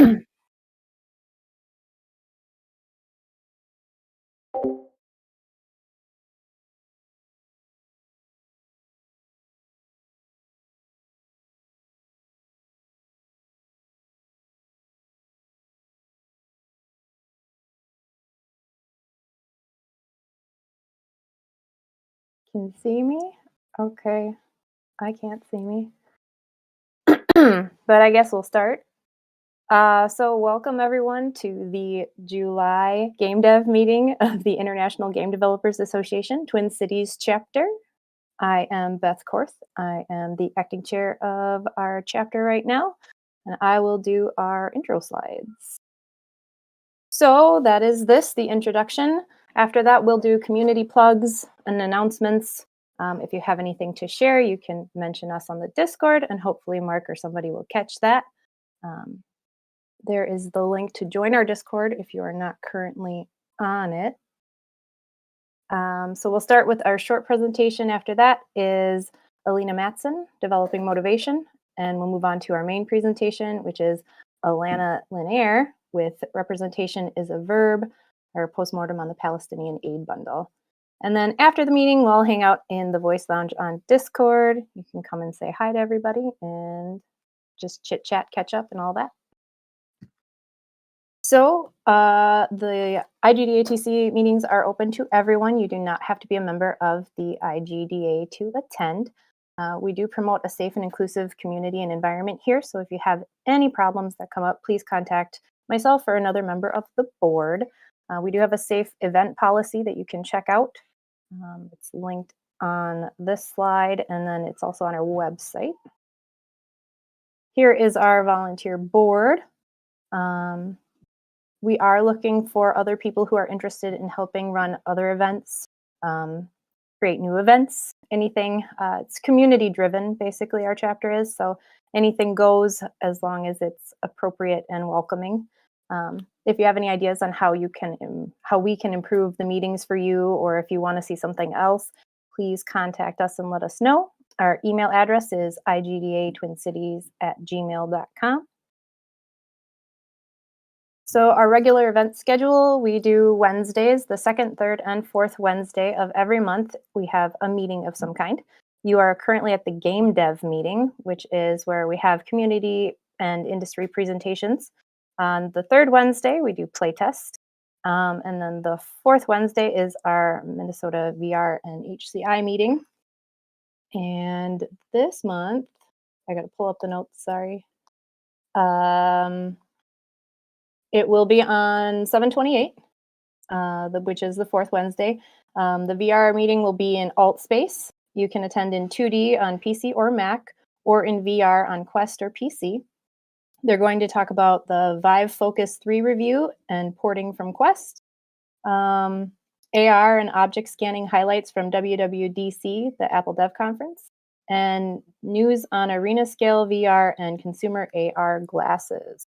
Can you see me? Okay, I can't see me. But I guess we'll start. So welcome everyone to the July Game Dev meeting of the International Game Developers Association, Twin Cities chapter. I am Beth Korth. I am the acting chair of our chapter right now, and I will do our intro slides. So that is the introduction. After that, we'll do community plugs and announcements. If you have anything to share, you can mention us on the Discord, and hopefully Mark or somebody will catch that. Um, there is the link to join our Discord if you are not currently on it. So we'll start with our short presentation. After that is Alina Matson, Developing Motivation, and we'll move on to our main presentation, which is Alanna Lynaire with Representation is a Verb, or postmortem on the Palestinian aid bundle. And then after the meeting, we'll all hang out in the voice lounge on Discord. You can come and say hi to everybody and just chit chat, catch up, and all that. So the IGDATC meetings are open to everyone. You do not have to be a member of the IGDA to attend. We do promote a safe and inclusive community and environment here. So if you have any problems that come up, please contact myself or another member of the board. We do have a safe event policy that you can check out. It's linked on this slide, and then it's also on our website. Here is our volunteer board. We are looking for other people who are interested in helping run other events, create new events, anything. It's community driven, basically, our chapter is. So anything goes as long as it's appropriate and welcoming. If you have any ideas on how we can improve the meetings for you, or if you want to see something else, please contact us and let us know. Our email address is igdatwincities@gmail.com. So our regular event schedule, we do Wednesdays, the second, third, and fourth Wednesday of every month. We have a meeting of some kind. You are currently at the Gamedev meeting, which is where we have community and industry presentations. On the third Wednesday, we do playtest. And then the fourth Wednesday is our Minnesota VR and HCI meeting. And this month, I got to pull up the notes, sorry. It will be on 7/28, which is the fourth Wednesday. The VR meeting will be in Alt Space. You can attend in 2D on PC or Mac, or in VR on Quest or PC. They're going to talk about the Vive Focus 3 review and porting from Quest, AR and object scanning highlights from WWDC, the Apple Dev Conference, and news on arena scale VR and consumer AR glasses.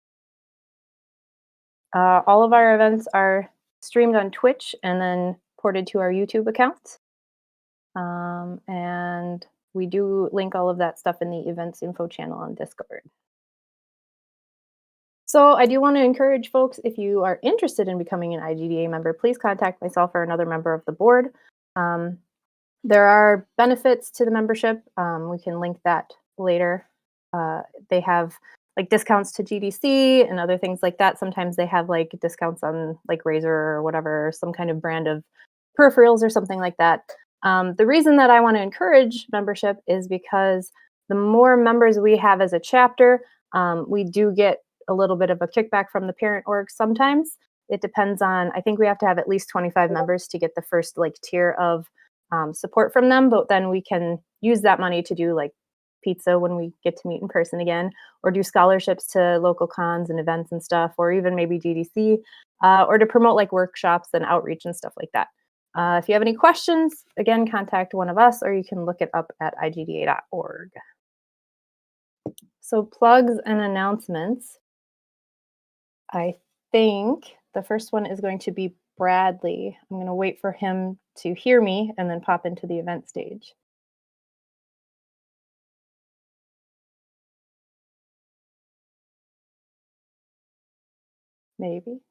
All of our events are streamed on Twitch and then ported to our YouTube account. And we do link all of that stuff in the events info channel on Discord. So I do want to encourage folks, if you are interested in becoming an IGDA member, please contact myself or another member of the board. There are benefits to the membership. We can link that later. They have like discounts to GDC and other things like that. Sometimes they have like discounts on like Razer or whatever, some kind of brand of peripherals or something like that. The reason that I want to encourage membership is because the more members we have as a chapter, we do get a little bit of a kickback from the parent org sometimes. It depends on, I think we have to have at least 25 members to get the first like tier of support from them, but then we can use that money to do like pizza when we get to meet in person again, or do scholarships to local cons and events and stuff, or even maybe GDC, or to promote like workshops and outreach and stuff like that. If you have any questions, again, contact one of us, or you can look it up at igda.org. So plugs and announcements. I think the first one is going to be Bradley. I'm going to wait for him to hear me and then pop into the event stage. Maybe.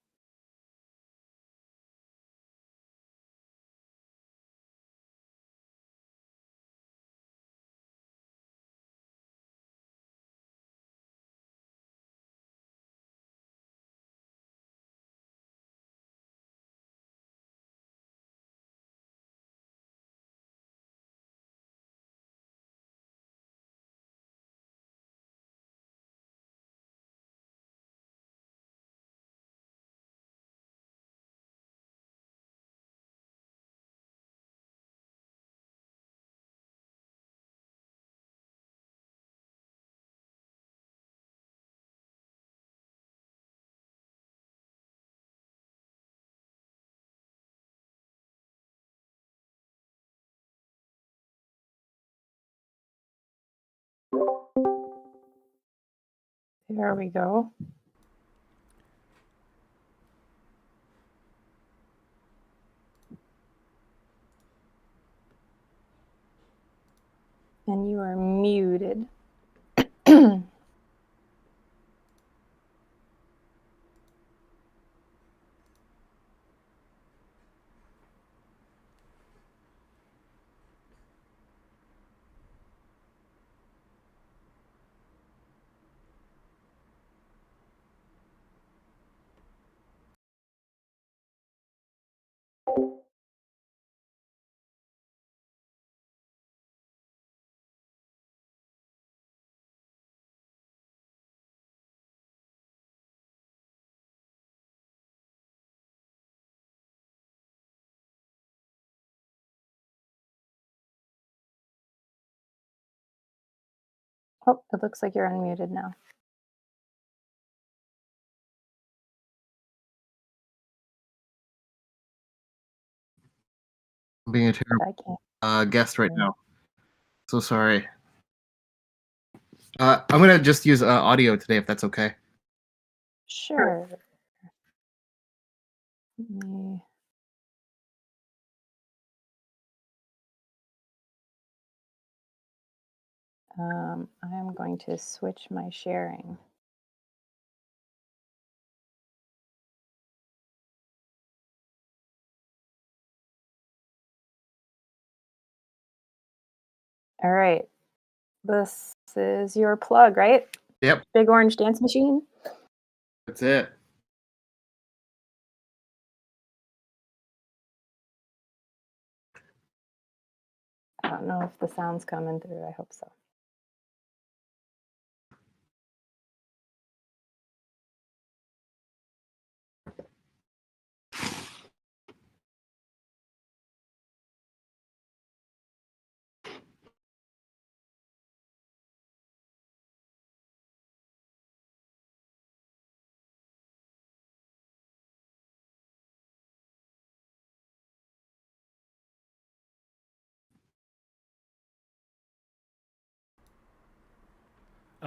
There we go. And you are muted. Oh, it looks like you're unmuted now. I'm being a terrible guest right now. So sorry. I'm gonna just use audio today, if that's okay. Sure. Let me... I'm going to switch my sharing. All right. This is your plug, right? Yep, Big orange dance machine? that's it. I don't know if the sound's coming through. I hope so.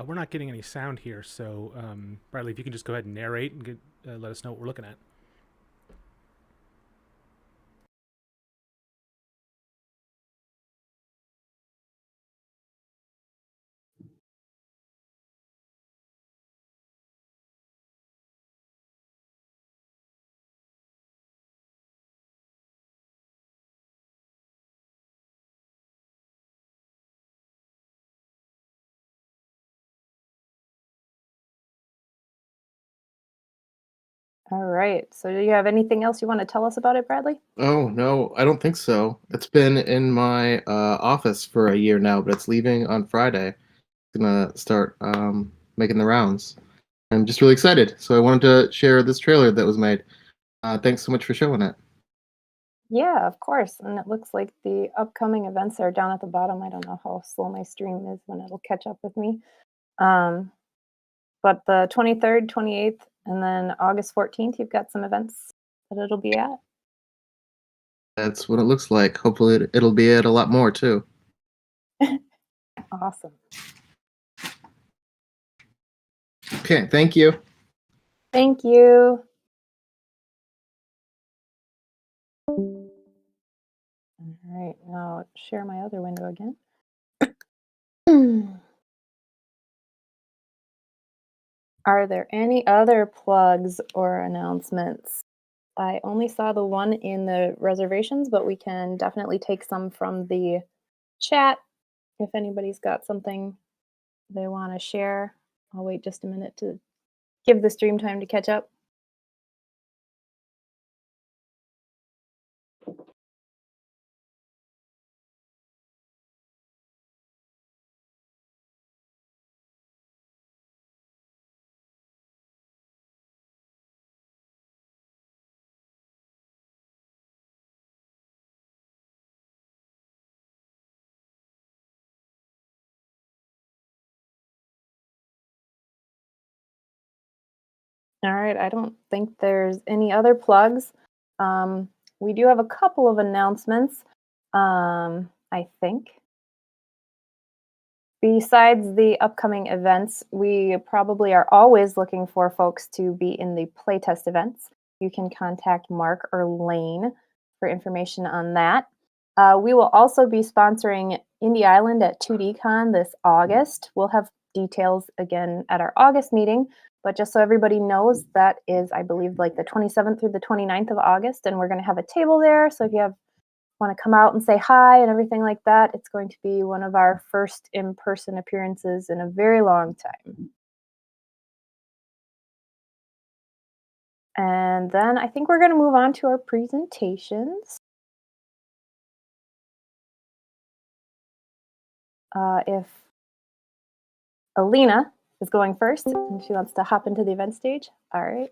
We're not getting any sound here, so Bradley, if you can just go ahead and narrate and let us know what we're looking at. All right. So do you have anything else you want to tell us about it, Bradley? Oh no, I don't think so. It's been in my office for a year now, but it's leaving on Friday. It's gonna start making the rounds. I'm just really excited. So I wanted to share this trailer that was made. Thanks so much for showing it. Yeah, of course. And it looks like the upcoming events are down at the bottom. I don't know how slow my stream is when it'll catch up with me. But the 23rd, 28th, and then August 14th, you've got some events that it'll be at. That's what it looks like. Hopefully it'll be at a lot more too. Awesome. Okay, thank you. Thank you. All right, now share my other window again. Are there any other plugs or announcements? I only saw the one in the reservations, but we can definitely take some from the chat if anybody's got something they want to share. I'll wait just a minute to give the stream time to catch up. All right, I don't think there's any other plugs. We do have a couple of announcements, I think. Besides the upcoming events, we probably are always looking for folks to be in the playtest events. You can contact Mark or Lane for information on that. We will also be sponsoring Indie Island at 2DCon this August. We'll have details again at our August meeting, but just so everybody knows, that is, I believe, like the 27th through the 29th of August, and we're going to have a table there. So if you want to come out and say hi and everything like that, it's going to be one of our first in-person appearances in a very long time. And then I think we're going to move on to our presentations. If Alina is going first and she wants to hop into the event stage, all right.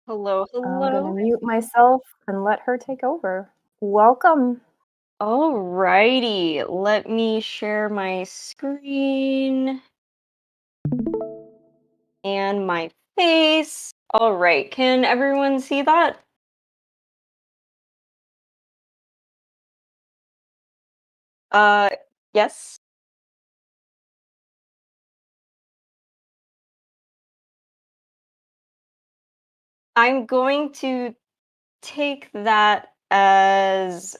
Hello, I'm going hello. to mute myself and let her take over. Welcome. Alrighty, let me share my screen and my face. All right, can everyone see that? Yes. I'm going to take that as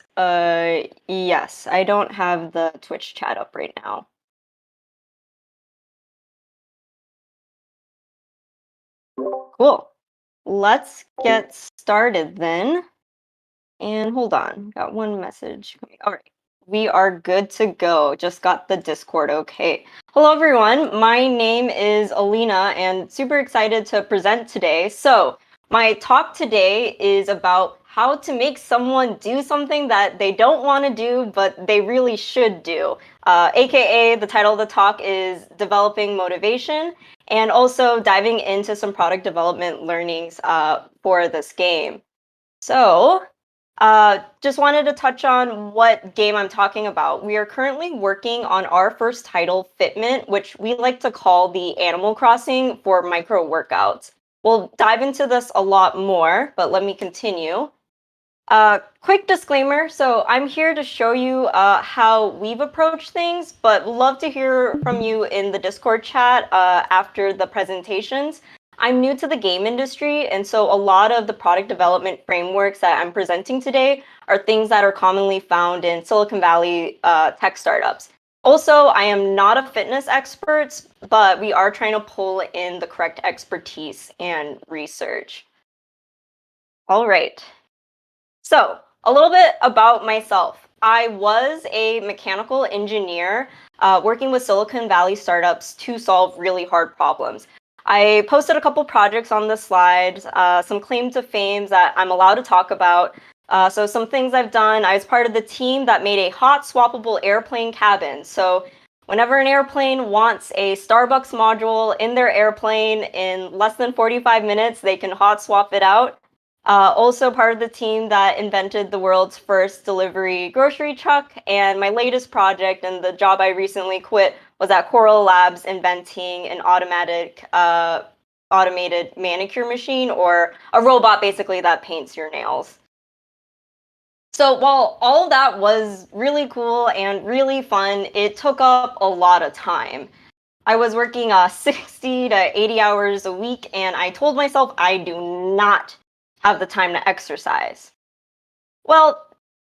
yes. I don't have the Twitch chat up right now. Cool. Let's get started then. And hold on, got one message. All right, we are good to go. Just got the Discord. Okay. Hello, everyone. My name is Alina, and super excited to present today. So my talk today is about how to make someone do something that they don't want to do, but they really should do. AKA, the title of the talk is Developing Motivation, and also diving into some product development learnings for this game. So just wanted to touch on what game I'm talking about. We are currently working on our first title, Fitment, which we like to call the Animal Crossing for micro workouts. We'll dive into this a lot more, but let me continue. Quick disclaimer, so I'm here to show you how we've approached things, but love to hear from you in the Discord chat after the presentations. I'm new to the game industry, and so a lot of the product development frameworks that I'm presenting today are things that are commonly found in Silicon Valley tech startups. Also, I am not a fitness expert, but we are trying to pull in the correct expertise and research. All right. So, a little bit about myself. I was a mechanical engineer working with Silicon Valley startups to solve really hard problems. I posted a couple projects on this slide, some claim to fame that I'm allowed to talk about. So some things I've done, I was part of the team that made a hot swappable airplane cabin. So whenever an airplane wants a Starbucks module in their airplane in less than 45 minutes, they can hot swap it out. Also part of the team that invented the world's first delivery grocery truck. And my latest project and the job I recently quit was at Coral Labs inventing an automated manicure machine, or a robot basically that paints your nails. So while all of that was really cool and really fun, it took up a lot of time. I was working 60 to 80 hours a week, and I told myself I do not have the time to exercise. Well,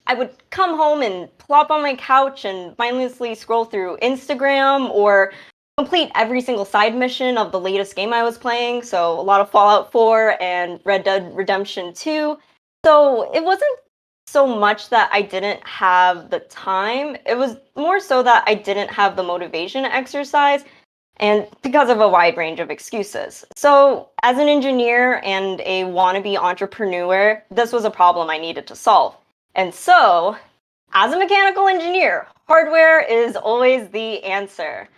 I would come home and plop on my couch and mindlessly scroll through Instagram or complete every single side mission of the latest game I was playing. So a lot of Fallout 4 and Red Dead Redemption 2. So it wasn't so much that I didn't have the time. It was more so that I didn't have the motivation to exercise, and because of a wide range of excuses. So as an engineer and a wannabe entrepreneur, this was a problem I needed to solve. And so, as a mechanical engineer, hardware is always the answer.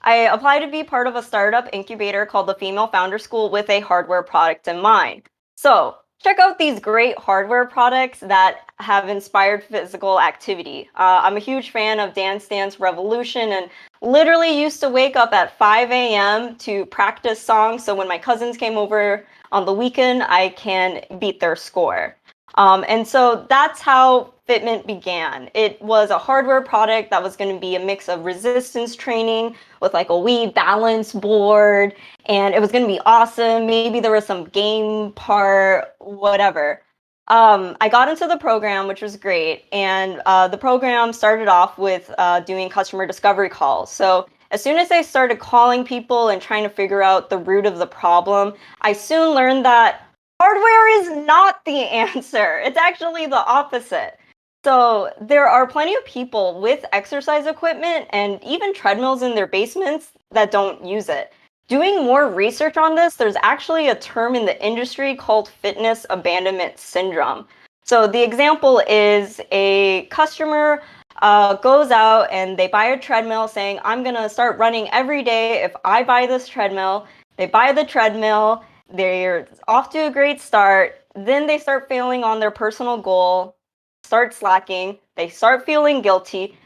I applied to be part of a startup incubator called the Female Founder School with a hardware product in mind. So check out these great hardware products that have inspired physical activity. I'm a huge fan of Dance Dance Revolution and literally used to wake up at 5 a.m. to practice songs so when my cousins came over on the weekend, I can beat their score. And so that's how Fitment began. It was a hardware product that was going to be a mix of resistance training with like a Wii balance board, and it was going to be awesome. Maybe there was some game part, whatever. I got into the program, which was great, and the program started off with doing customer discovery calls. So as soon as I started calling people and trying to figure out the root of the problem, I soon learned that hardware is not the answer. It's actually the opposite. So there are plenty of people with exercise equipment and even treadmills in their basements that don't use it. Doing more research on this, there's actually a term in the industry called fitness abandonment syndrome. So the example is a customer goes out and they buy a treadmill saying, I'm going to start running every day if I buy this treadmill. They buy the treadmill. They're off to a great start. Then they start failing on their personal goal, start slacking. They start feeling guilty.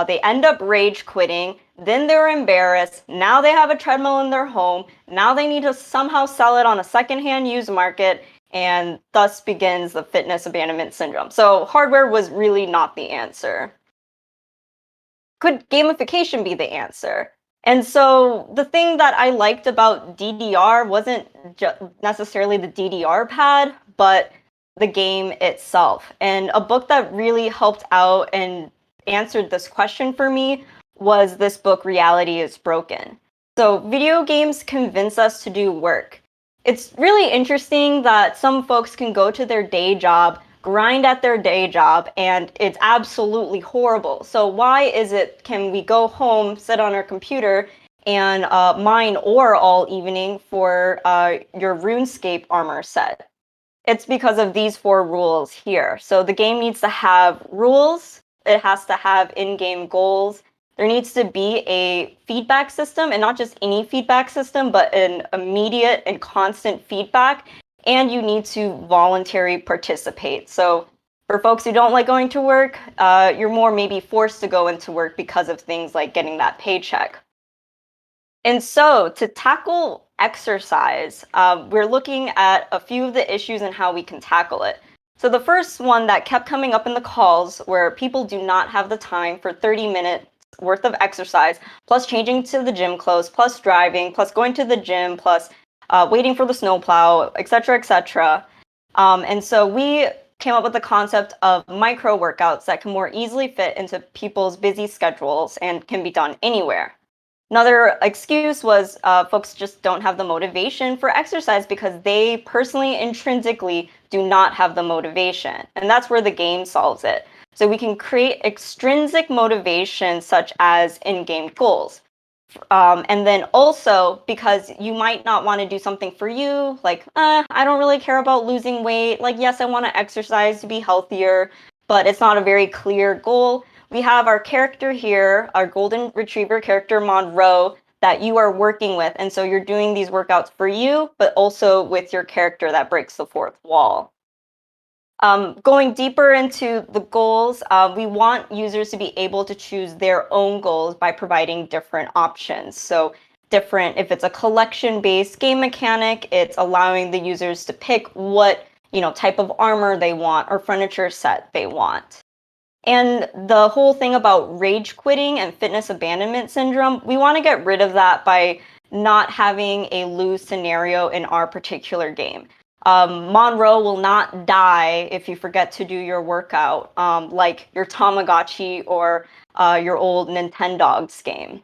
They end up rage quitting. Then they're embarrassed. Now they have a treadmill in their home. Now they need to somehow sell it on a secondhand used market. And thus begins the fitness abandonment syndrome. So hardware was really not the answer. Could gamification be the answer? And so the thing that I liked about DDR wasn't necessarily the DDR pad, but the game itself. And a book that really helped out and answered this question for me was this book, Reality is Broken. So video games convince us to do work. It's really interesting that some folks can go to their day job, grind at their day job, and it's absolutely horrible. So why is it, can we go home, sit on our computer, and mine ore all evening for your RuneScape armor set? It's because of these 4 rules here. So the game needs to have rules, it has to have in-game goals, there needs to be a feedback system, and not just any feedback system, but an immediate and constant feedback, and you need to voluntarily participate. So for folks who don't like going to work, you're more maybe forced to go into work because of things like getting that paycheck. And so to tackle exercise, we're looking at a few of the issues and how we can tackle it. So the first one that kept coming up in the calls where people do not have the time for 30 minutes worth of exercise, plus changing to the gym clothes, plus driving, plus going to the gym, plus waiting for the snowplow, etc., etc. And so we came up with the concept of micro workouts that can more easily fit into people's busy schedules and can be done anywhere. Another excuse was folks just don't have the motivation for exercise because they personally, intrinsically, do not have the motivation. And that's where the game solves it. So we can create extrinsic motivation such as in-game goals. And then also, because you might not want to do something for you, like, I don't really care about losing weight. Like, yes, I want to exercise to be healthier, but it's not a very clear goal. We have our character here, our golden retriever character, Monroe, that you are working with. And so you're doing these workouts for you, but also with your character that breaks the 4th wall. Going deeper into the goals, we want users to be able to choose their own goals by providing different options. So different, if it's a collection-based game mechanic, it's allowing the users to pick what type of armor they want or furniture set they want. And the whole thing about rage quitting and fitness abandonment syndrome, we want to get rid of that by not having a lose scenario in our particular game. Monroe will not die if you forget to do your workout, like your Tamagotchi or your old Nintendogs game.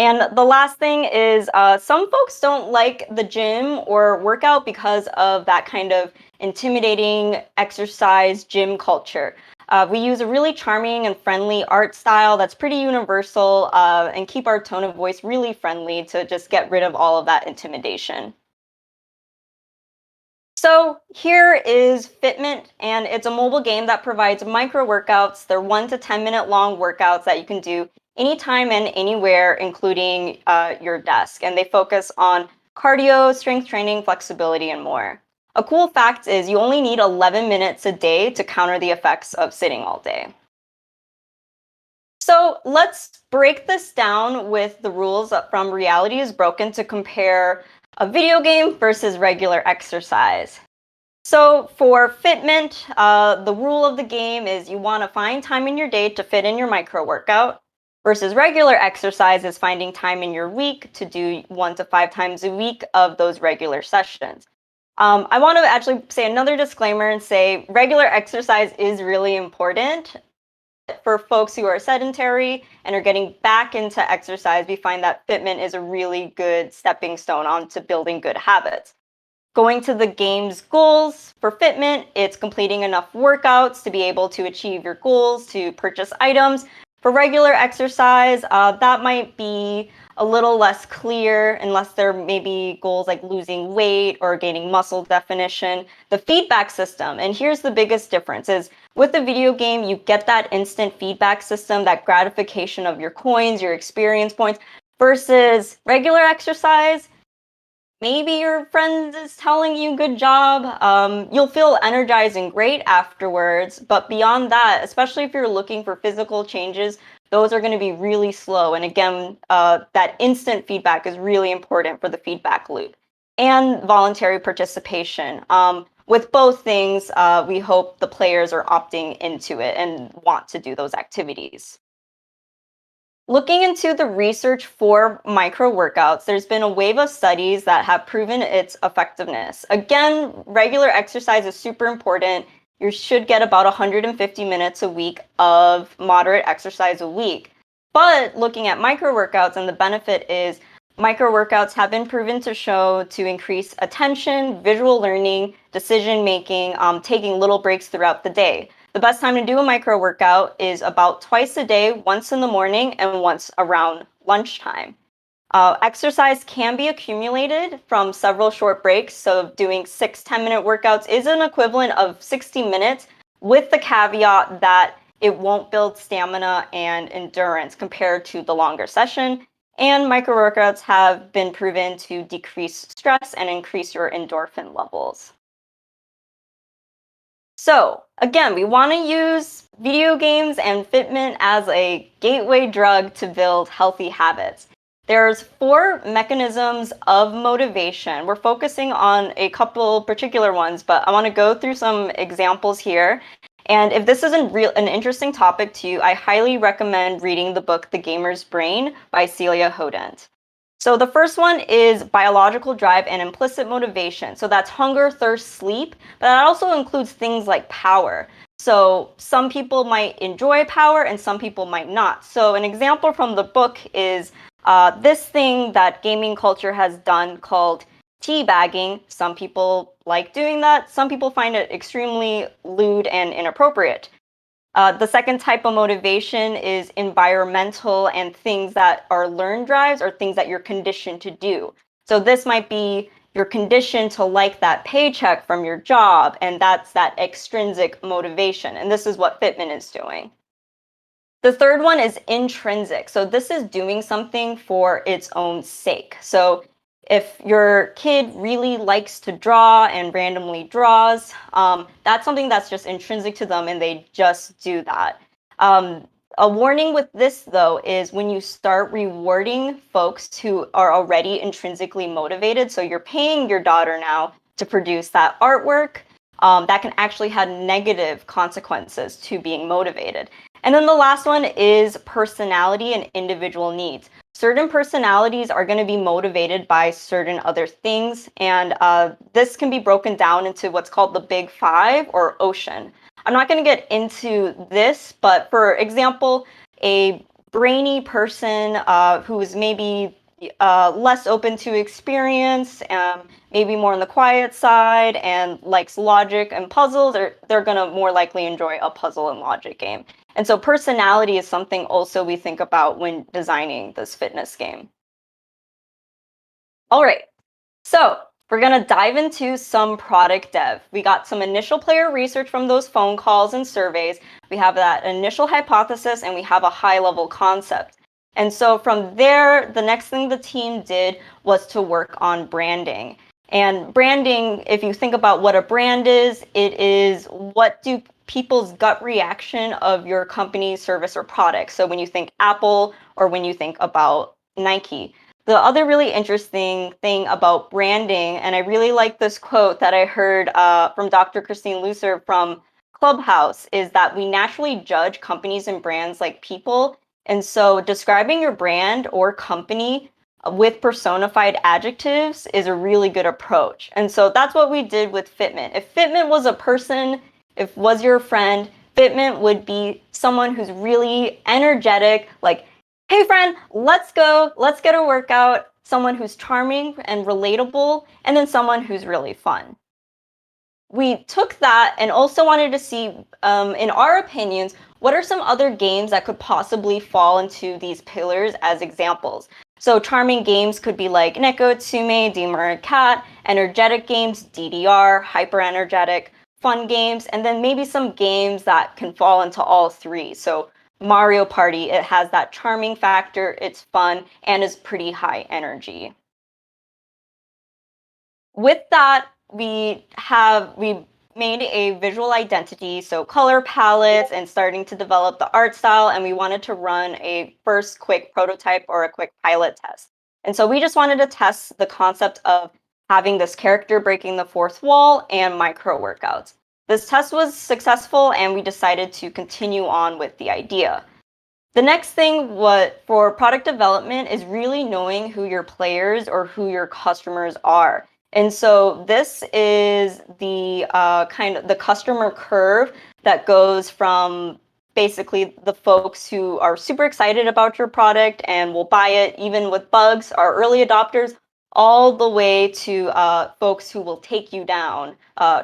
And the last thing is some folks don't like the gym or workout because of that kind of intimidating exercise gym culture. We use a really charming and friendly art style that's pretty universal and keep our tone of voice really friendly to just get rid of all of that intimidation. So here is Fitment, and it's a mobile game that provides micro workouts. They're 1 to 10 minute long workouts that you can do anytime and anywhere, including your desk. And they focus on cardio, strength training, flexibility, and more. A cool fact is you only need 11 minutes a day to counter the effects of sitting all day. So let's break this down with the rules from Reality is Broken to compare a video game versus regular exercise. So for Fitment, the rule of the game is you want to find time in your day to fit in your micro workout, versus regular exercise is finding time in your week to do 1 to 5 times a week of those regular sessions. I want to actually say another disclaimer and say regular exercise is really important. For folks who are sedentary and are getting back into exercise, we find that Fitment is a really good stepping stone onto building good habits. Going to the game's goals for Fitment, it's completing enough workouts to be able to achieve your goals, to purchase items. For regular exercise, that might be a little less clear unless there may be goals like losing weight or gaining muscle definition. The feedback system, and here's the biggest difference, is with the video game, you get that instant feedback system, that gratification of your coins, your experience points, versus regular exercise. Maybe your friend is telling you good job. You'll feel energized and great afterwards. But beyond that, especially if you're looking for physical changes, those are going to be really slow. And again, that instant feedback is really important for the feedback loop. And voluntary participation. With both things, we hope the players are opting into it and want to do those activities. Looking into the research for micro workouts, there's been a wave of studies that have proven its effectiveness. Again, regular exercise is super important. You should get about 150 minutes a week of moderate exercise a week. But looking at micro workouts, and the benefit is micro workouts have been proven to show to increase attention, visual learning, decision making, taking little breaks throughout the day. The best time to do a micro workout is about twice a day, once in the morning and once around lunchtime. Exercise can be accumulated from several short breaks, so doing 6 10-minute workouts is an equivalent of 60 minutes, with the caveat that it won't build stamina and endurance compared to the longer session. And micro workouts have been proven to decrease stress and increase your endorphin levels. So again, we want to use video games and Fitment as a gateway drug to build healthy habits. There's 4 mechanisms of motivation. We're focusing on a couple particular ones, but I want to go through some examples here. And if this is an interesting topic to you, I highly recommend reading the book The Gamer's Brain by Celia Hodent. So the first one is biological drive and implicit motivation. So that's hunger, thirst, sleep, but that also includes things like power. So some people might enjoy power and some people might not. So an example from the book is this thing that gaming culture has done called teabagging. Some people like doing that. Some people find it extremely lewd and inappropriate. The second type of motivation is environmental and things that are learned drives or things that you're conditioned to do. So this might be you're conditioned to like that paycheck from your job, and that's that extrinsic motivation. And this is what Fitment is doing. The third one is intrinsic. So this is doing something for its own sake. So if your kid really likes to draw and randomly draws, that's something that's just intrinsic to them and they just do that. A warning with this, though, is when you start rewarding folks who are already intrinsically motivated, so you're paying your daughter now to produce that artwork, that can actually have negative consequences to being motivated. And then the last one is personality and individual needs. Certain personalities are going to be motivated by certain other things, and this can be broken down into what's called the Big Five or Ocean. I'm not going to get into this, but for example, a brainy person who is maybe less open to experience, maybe more on the quiet side, and likes logic and puzzles, they're going to more likely enjoy a puzzle and logic game. And so personality is something also we think about when designing this fitness game. All right, so we're going to dive into some product dev. We got some initial player research from those phone calls and surveys. We have that initial hypothesis, and we have a high-level concept. And so from there, the next thing the team did was to work on branding. And branding, if you think about what a brand is, it is what do people's gut reaction of your company, service, or product. So when you think Apple or when you think about Nike. The other really interesting thing about branding, and I really like this quote that I heard from Dr. Christine Lucer from Clubhouse, is that we naturally judge companies and brands like people. And so describing your brand or company with personified adjectives is a really good approach. And so that's what we did with Fitment. If Fitment was a person, if was your friend, Fitment would be someone who's really energetic, like, hey friend, let's go, let's get a workout, someone who's charming and relatable, and then someone who's really fun. We took that and also wanted to see, in our opinions, what are some other games that could possibly fall into these pillars as examples. So charming games could be like Neko, Tsume, Demon Cat, energetic games, DDR, hyper energetic, fun games, and then maybe some games that can fall into all three. So Mario Party, it has that charming factor, it's fun, and is pretty high energy. With that, we made a visual identity, so color palettes, and starting to develop the art style, and we wanted to run a first quick prototype or a quick pilot test. And so we just wanted to test the concept of having this character breaking the fourth wall and micro workouts. This test was successful, and we decided to continue on with the idea. The next thing for product development is really knowing who your players or who your customers are. And so this is the kind of the customer curve that goes from basically the folks who are super excited about your product and will buy it even with bugs, our early adopters, all the way to folks who will take you down,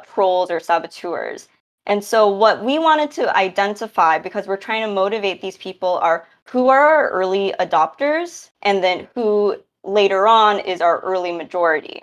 trolls or saboteurs. And so what we wanted to identify, because we're trying to motivate these people, are who are our early adopters, and then who later on is our early majority.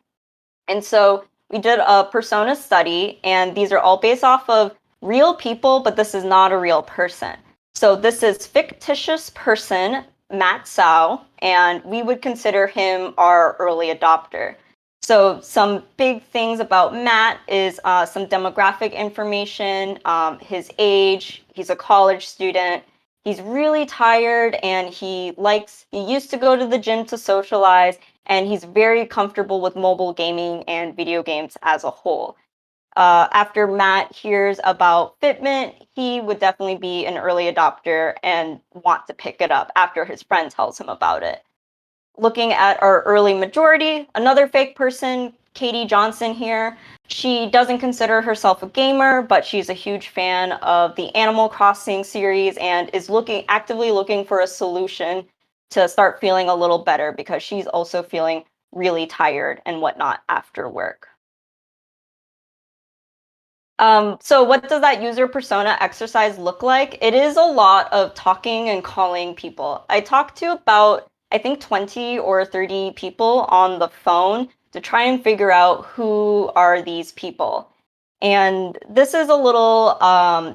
And so we did a persona study, and these are all based off of real people, but this is not a real person. So this is fictitious person, Matson, and we would consider him our early adopter. So some big things about Matt is some demographic information, his age, he's a college student, he's really tired, and he used to go to the gym to socialize, and he's very comfortable with mobile gaming and video games as a whole. After Matt hears about Fitment, he would definitely be an early adopter and want to pick it up after his friend tells him about it. Looking at our early majority, another fake person, Katie Johnson here. She doesn't consider herself a gamer, but she's a huge fan of the Animal Crossing series and is actively looking for a solution to start feeling a little better because she's also feeling really tired and whatnot after work. So what does that user persona exercise look like? It is a lot of talking and calling people. I talked to about, I think, 20 or 30 people on the phone to try and figure out who are these people. And this is a little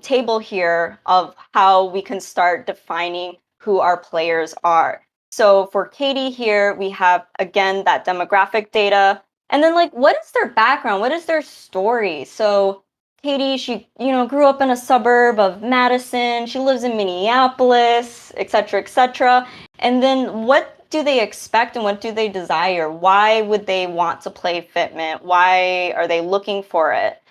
table here of how we can start defining who our players are. So for Katie here, we have, again, that demographic data. And then, like, what is their background? What is their story? So Katie, she, grew up in a suburb of Madison. She lives in Minneapolis, et cetera, And then what do they expect and what do they desire? Why would they want to play Fitment? Why are they looking for it?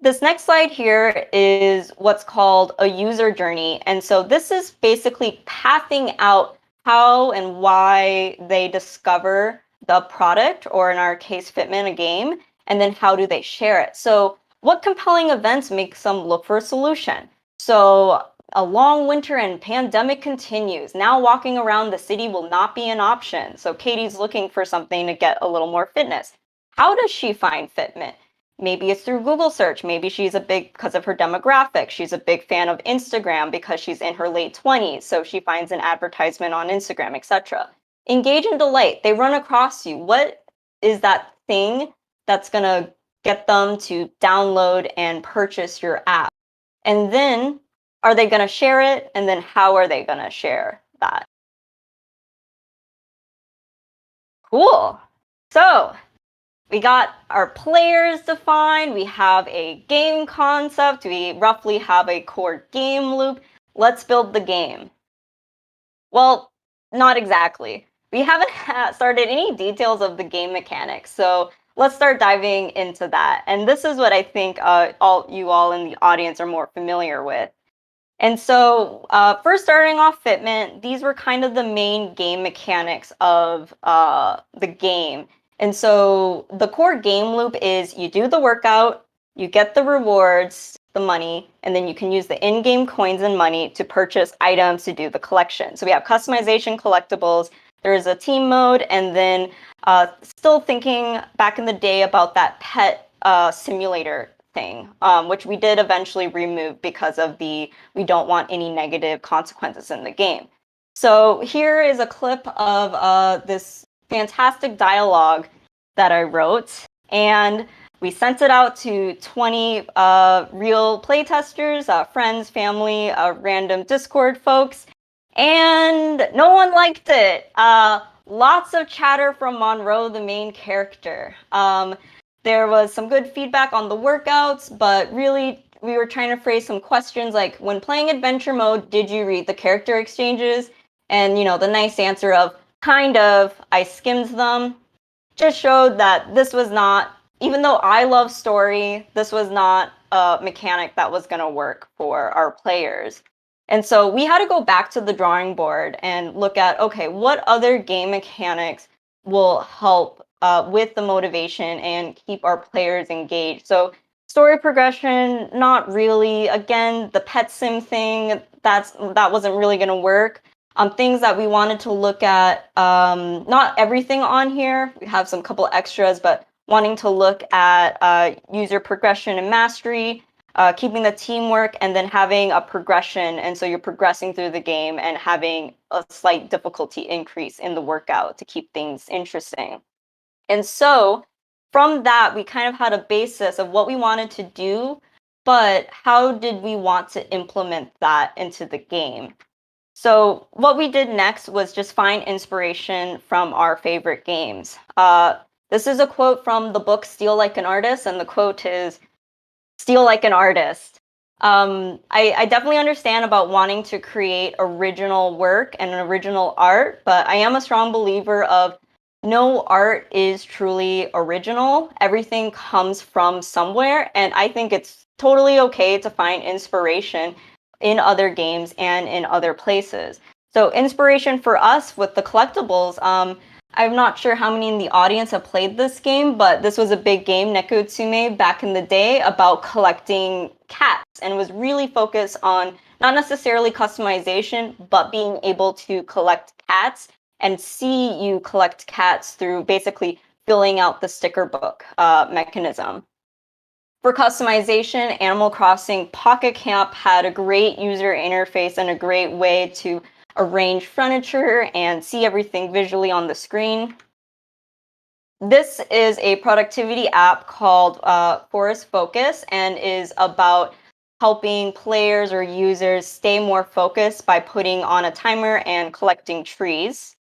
This next slide here is what's called a user journey. And so this is basically pathing out how and why they discover the product, or in our case, Fitment, a game, and then how do they share it? So what compelling events make them look for a solution? So a long winter and pandemic continues. Now walking around the city will not be an option. So Katie's looking for something to get a little more fitness. How does she find Fitment? Maybe it's through Google search. Maybe because of her demographic, she's a big fan of Instagram because she's in her late 20s. So she finds an advertisement on Instagram, etc. Engage and delight. They run across you. What is that thing that's going to get them to download and purchase your app? And then are they going to share it? And then how are they going to share that? Cool. So we got our players defined. We have a game concept. We roughly have a core game loop. Let's build the game. Well, not exactly. We haven't started any details of the game mechanics. So let's start diving into that. And this is what I think you all in the audience are more familiar with. And so first starting off Fitment, these were kind of the main game mechanics of the game. And so the core game loop is you do the workout, you get the rewards, the money, and then you can use the in-game coins and money to purchase items to do the collection. So we have customization collectibles, there's a team mode, and then still thinking back in the day about that pet simulator thing, which we did eventually remove because of we don't want any negative consequences in the game. So here is a clip of this fantastic dialogue that I wrote, and we sent it out to 20 real playtesters, friends, family, random Discord folks, and no one liked it. Lots of chatter from Monroe, the main character. There was some good feedback on the workouts, but really we were trying to phrase some questions like, when playing adventure mode, did you read the character exchanges? And, the nice answer of, kind of, I skimmed them, just showed that this was not, even though I love story, this was not a mechanic that was going to work for our players. And so we had to go back to the drawing board and look at, okay, what other game mechanics will help with the motivation and keep our players engaged. So story progression, not really. Again, the pet sim thing, that wasn't really going to work. Things that we wanted to look at, not everything on here. We have some couple extras, but wanting to look at user progression and mastery, keeping the teamwork, and then having a progression. And so you're progressing through the game and having a slight difficulty increase in the workout to keep things interesting. And so from that, we kind of had a basis of what we wanted to do, but how did we want to implement that into the game? So what we did next was just find inspiration from our favorite games. This is a quote from the book Steal Like an Artist, and the quote is, "Steal like an artist." I definitely understand about wanting to create original work and original art, but I am a strong believer of no art is truly original. Everything comes from somewhere, and I think it's totally okay to find inspiration in other games and in other places. So inspiration for us with the collectibles, I'm not sure how many in the audience have played this game, but this was a big game, Neko Utsume, back in the day about collecting cats, and was really focused on not necessarily customization, but being able to collect cats and see you collect cats through basically filling out the sticker book mechanism. For customization, Animal Crossing Pocket Camp had a great user interface and a great way to arrange furniture and see everything visually on the screen. This is a productivity app called Forest Focus, and is about helping players or users stay more focused by putting on a timer and collecting trees.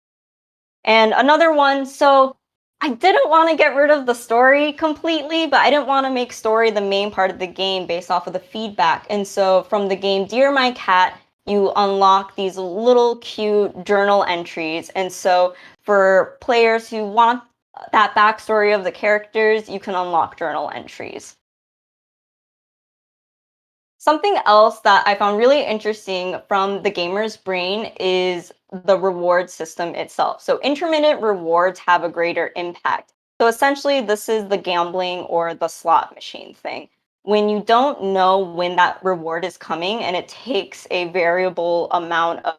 And another one, so I didn't want to get rid of the story completely, but I didn't want to make story the main part of the game based off of the feedback. And so from the game Dear My Cat, you unlock these little cute journal entries. And so for players who want that backstory of the characters, you can unlock journal entries. Something else that I found really interesting from the gamer's brain is the reward system itself. So intermittent rewards have a greater impact. So essentially, this is the gambling or the slot machine thing. when you don't know when that reward is coming and it takes a variable amount of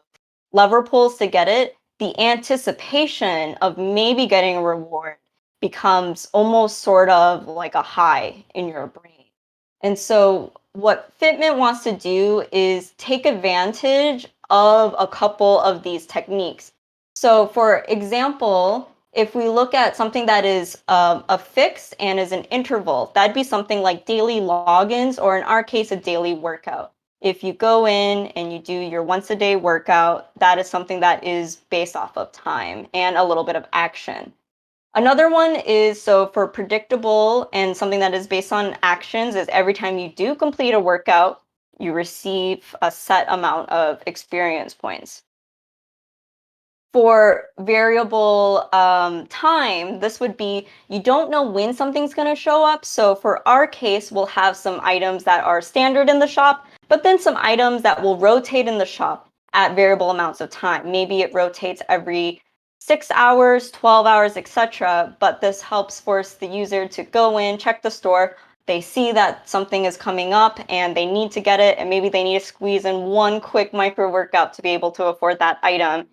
lever pulls to get it, the anticipation of maybe getting a reward becomes almost sort of like a high in your brain. And so what Fitment wants to do is take advantage of a couple of these techniques. So for example, if we look at something that is a fixed and is an interval, that'd be something like daily logins, or in our case, a daily workout. If you go in and you do your once a day workout, that is something that is based off of time and a little bit of action. Another one is, so for predictable and something that is based on actions, is every time you do complete a workout, you receive a set amount of experience points. For variable time, this would be, you don't know when something's going to show up. So for our case, we'll have some items that are standard in the shop, but then some items that will rotate in the shop at variable amounts of time. Maybe it rotates every 6 hours, 12 hours, etc. But this helps force the user to go in, check the store. They see that something is coming up and they need to get it, and maybe they need to squeeze in one quick micro workout to be able to afford that item.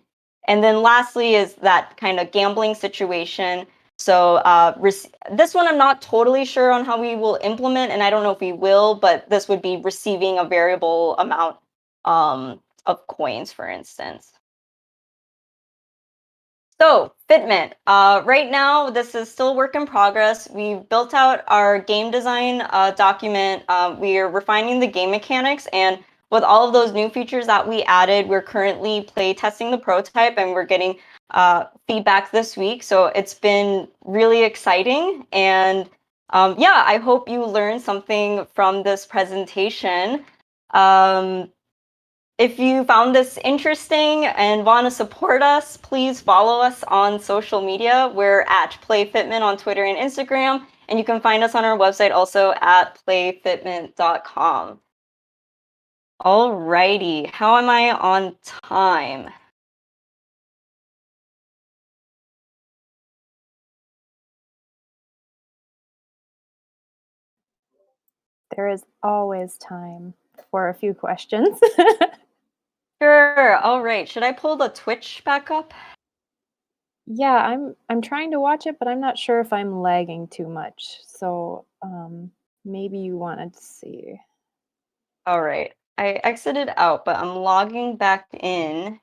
And then lastly is that kind of gambling situation. So this one I'm not totally sure on how we will implement, and I don't know if we will, but this would be receiving a variable amount of coins, for instance. So Fitment, right now, this is still work in progress. We've built out our game design document. We are refining the game mechanics, and with all of those new features that we added, we're currently play testing the prototype, and we're getting feedback this week. So it's been really exciting. And yeah, I hope you learned something from this presentation. If you found this interesting and want to support us, please follow us on social media. We're at PlayFitment on Twitter and Instagram, and you can find us on our website also at playfitment.com. Alrighty, how am I on time? There is always time for a few questions. Sure. All right. Should I pull the Twitch back up? Yeah, I'm trying to watch it, but I'm not sure if I'm lagging too much. So maybe you wanted to see. All right. I exited out, but I'm logging back in.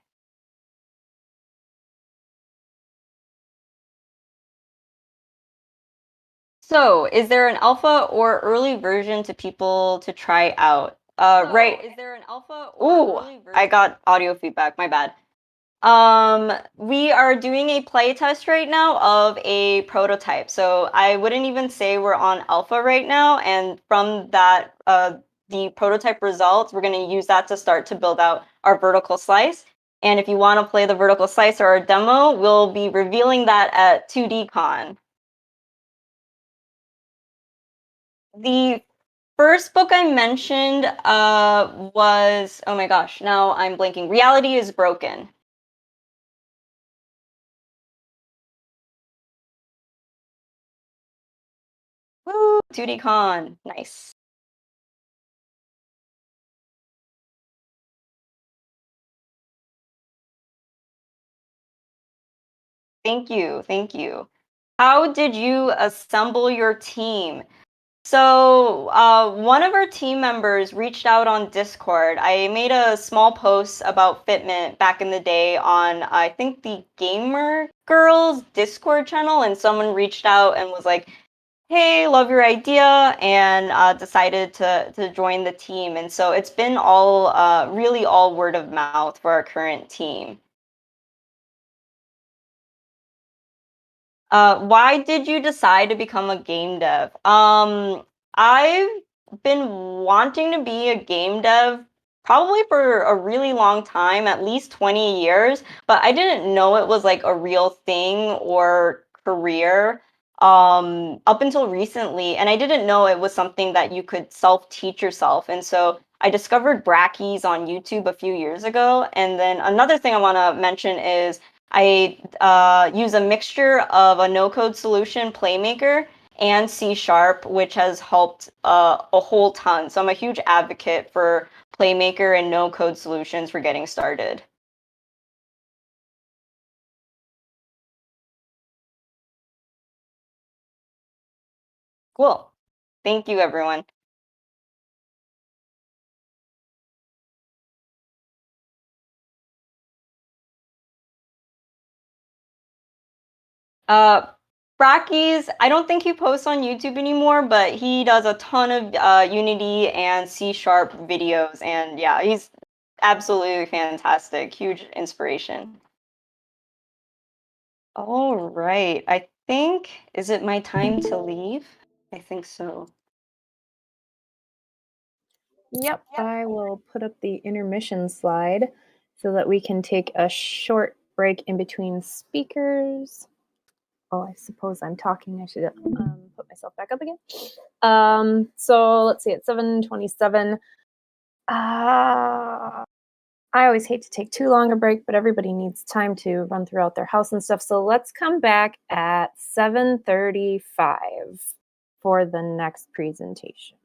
So, is there an alpha or early version to people to try out? Right. Is there an alpha or early version? I got audio feedback. My bad. We are doing a play test right now of a prototype. So I wouldn't even say we're on alpha right now. And from that, the prototype results, we're going to use that to start to build out our vertical slice. And if you want to play the vertical slice or our demo, we'll be revealing that at 2DCon. The first book I mentioned was, oh my gosh, now I'm blanking. Reality is Broken. Woo, 2DCon, nice. Thank you, thank you. How did you assemble your team? So one of our team members reached out on Discord. I made a small post about Fitment back in the day on, I think, the Gamer Girls Discord channel, and someone reached out and was like, hey, love your idea, and decided to join the team. And so it's been all really all word of mouth for our current team. Why did you decide to become a game dev? I've been wanting to be a game dev probably for a really long time, at least 20 years, but I didn't know it was like a real thing or career up until recently. And I didn't know it was something that you could self-teach yourself. And so I discovered Brackeys on YouTube a few years ago. And then another thing I want to mention is I use a mixture of a no-code solution, Playmaker, and C#, which has helped a whole ton. So I'm a huge advocate for Playmaker and no-code solutions for getting started. Cool. Thank you, everyone. Bracky's, I don't think he posts on YouTube anymore, but he does a ton of Unity and C# videos, and yeah, he's absolutely fantastic. Huge inspiration. All right, I think, is it my time to leave? I think so. Yep, I will put up the intermission slide so that we can take a short break in between speakers. Oh, I suppose I'm talking. I should put myself back up again. So let's see, at 7:27. I always hate to take too long a break, but everybody needs time to run throughout their house and stuff. So let's come back at 7:35 for the next presentation.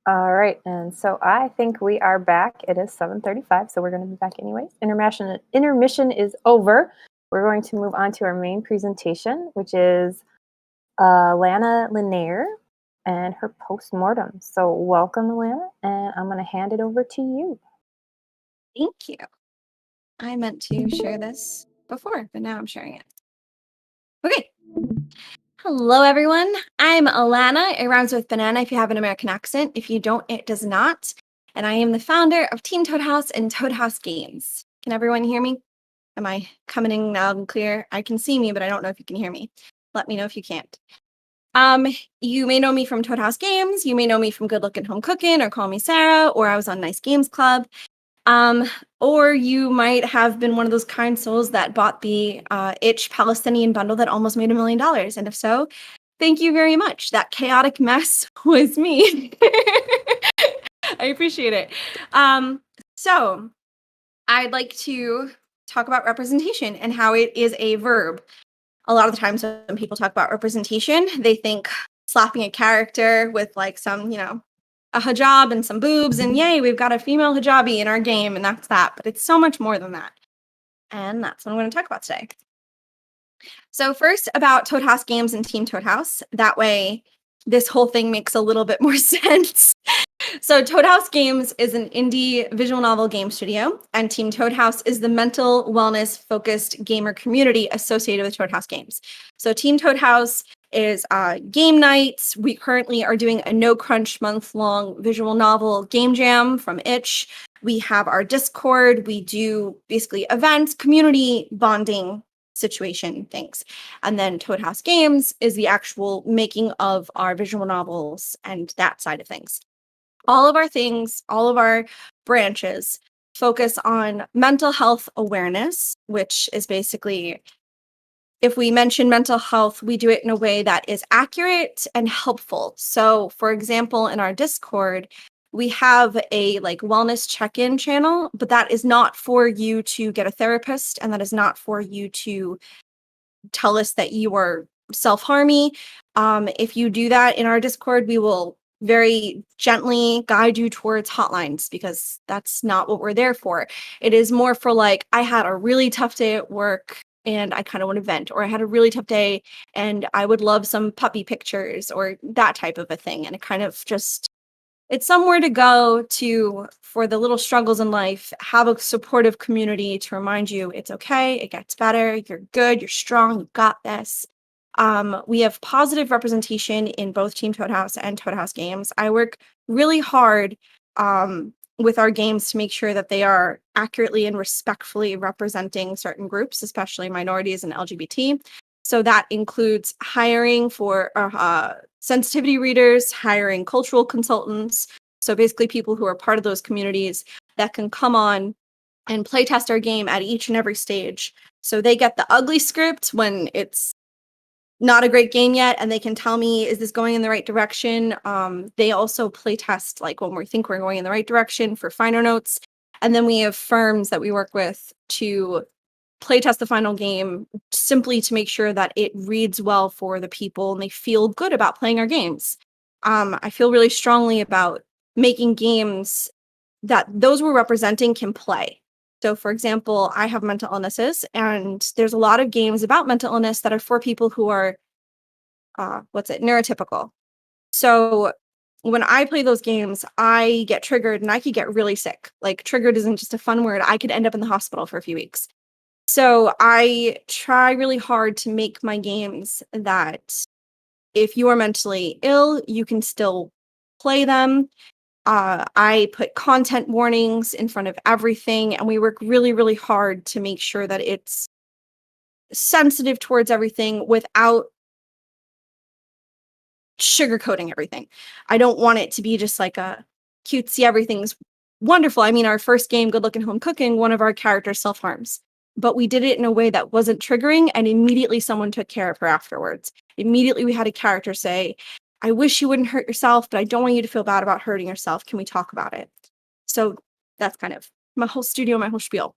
All right, and so I think we are back. It is 7:35, so we're going to be back anyways. Intermission is over. We're going to move on to our main presentation, which is Alana Lynaire and her postmortem. So welcome, Alana, and I'm going to hand it over to you. Thank you. I meant to share this before, but now I'm sharing it. Okay. Hello, everyone. I'm Alanna. It rhymes with banana if you have an American accent. If you don't, it does not. And I am the founder of Team Toad House and Toad House Games. Can everyone hear me? Am I coming in loud and clear? I can see me, but I don't know if you can hear me. Let me know if you can't. You may know me from Toad House Games. You may know me from Good Lookin' Home Cooking or Call Me Sarah, or I was on Nice Games Club. Or you might have been one of those kind souls that bought the itch Palestinian bundle that almost made $1 million. And if so, thank you very much. That chaotic mess was me. I appreciate it. So I'd like to talk about representation and how it is a verb. A lot of the times when people talk about representation, they think slapping a character with like some, a hijab and some boobs and yay, we've got a female hijabi in our game and that's that. But it's so much more than that. And that's what I'm going to talk about today. So first about Toad House Games and Team Toad House. That way this whole thing makes a little bit more sense. So Toad House Games is an indie visual novel game studio, and Team Toad House is the mental wellness focused gamer community associated with Toad House Games. So Team Toad House is game nights. We currently are doing a no crunch month-long visual novel game jam from Itch. We have our Discord. We do basically events, community bonding situation things. And then Toad House Games is the actual making of our visual novels and that side of things. All of our things, all of our branches focus on mental health awareness, which is basically, if we mention mental health, we do it in a way that is accurate and helpful. So for example, in our Discord, we have a wellness check-in channel, but that is not for you to get a therapist, and that is not for you to tell us that you are self-harmy. If you do that in our Discord, we will very gently guide you towards hotlines, because that's not what we're there for. It is more for I had a really tough day at work and I kind of want to vent, or I had a really tough day and I would love some puppy pictures, or that type of a thing. And it kind of just, it's somewhere to go to for the little struggles in life, have a supportive community to remind you it's okay, it gets better, you're good, you're strong, you got this. We have positive representation in both Team Toad House and Toad House Games. I work really hard with our games to make sure that they are accurately and respectfully representing certain groups, especially minorities and LGBT. So that includes hiring for sensitivity readers, hiring cultural consultants. So basically people who are part of those communities that can come on and play test our game at each and every stage. So they get the ugly script when it's not a great game yet, and they can tell me, is this going in the right direction? They also play test when we think we're going in the right direction for finer notes. And then we have firms that we work with to playtest the final game, simply to make sure that it reads well for the people and they feel good about playing our games. I feel really strongly about making games that those we're representing can play. So for example, I have mental illnesses, and there's a lot of games about mental illness that are for people who are, neurotypical. So when I play those games, I get triggered and I could get really sick. Triggered isn't just a fun word. I could end up in the hospital for a few weeks. So I try really hard to make my games that if you are mentally ill, you can still play them. I put content warnings in front of everything, and we work really, really hard to make sure that it's sensitive towards everything without sugarcoating everything. I don't want it to be just like a cutesy, everything's wonderful. I mean, our first game, Good Lookin' Home Cooking, one of our characters self-harms. But we did it in a way that wasn't triggering, and immediately someone took care of her afterwards. Immediately we had a character say, I wish you wouldn't hurt yourself, but I don't want you to feel bad about hurting yourself. Can we talk about it? So that's kind of my whole studio, my whole spiel.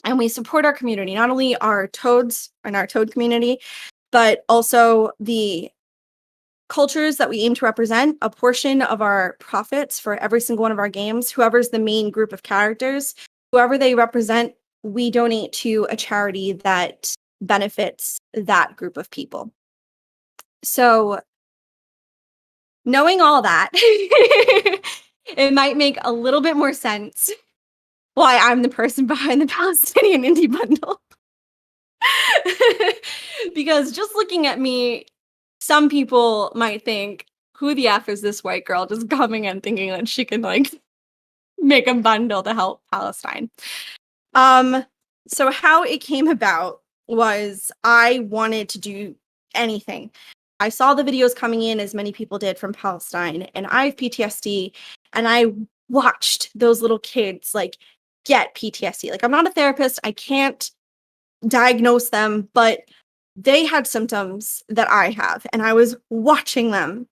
And we support our community, not only our toads and our toad community, but also the cultures that we aim to represent, a portion of our profits for every single one of our games, whoever's the main group of characters, whoever they represent, we donate to a charity that benefits that group of people. So knowing all that, it might make a little bit more sense why I'm the person behind the Palestinian indie bundle. Because just looking at me, some people might think, who the F is this white girl just coming and thinking that she can like make a bundle to help Palestine? So how it came about was I wanted to do anything. I saw the videos coming in, as many people did, from Palestine, and I have PTSD, and I watched those little kids like get PTSD. Like, I'm not a therapist, I can't diagnose them, but they had symptoms that I have, and I was watching them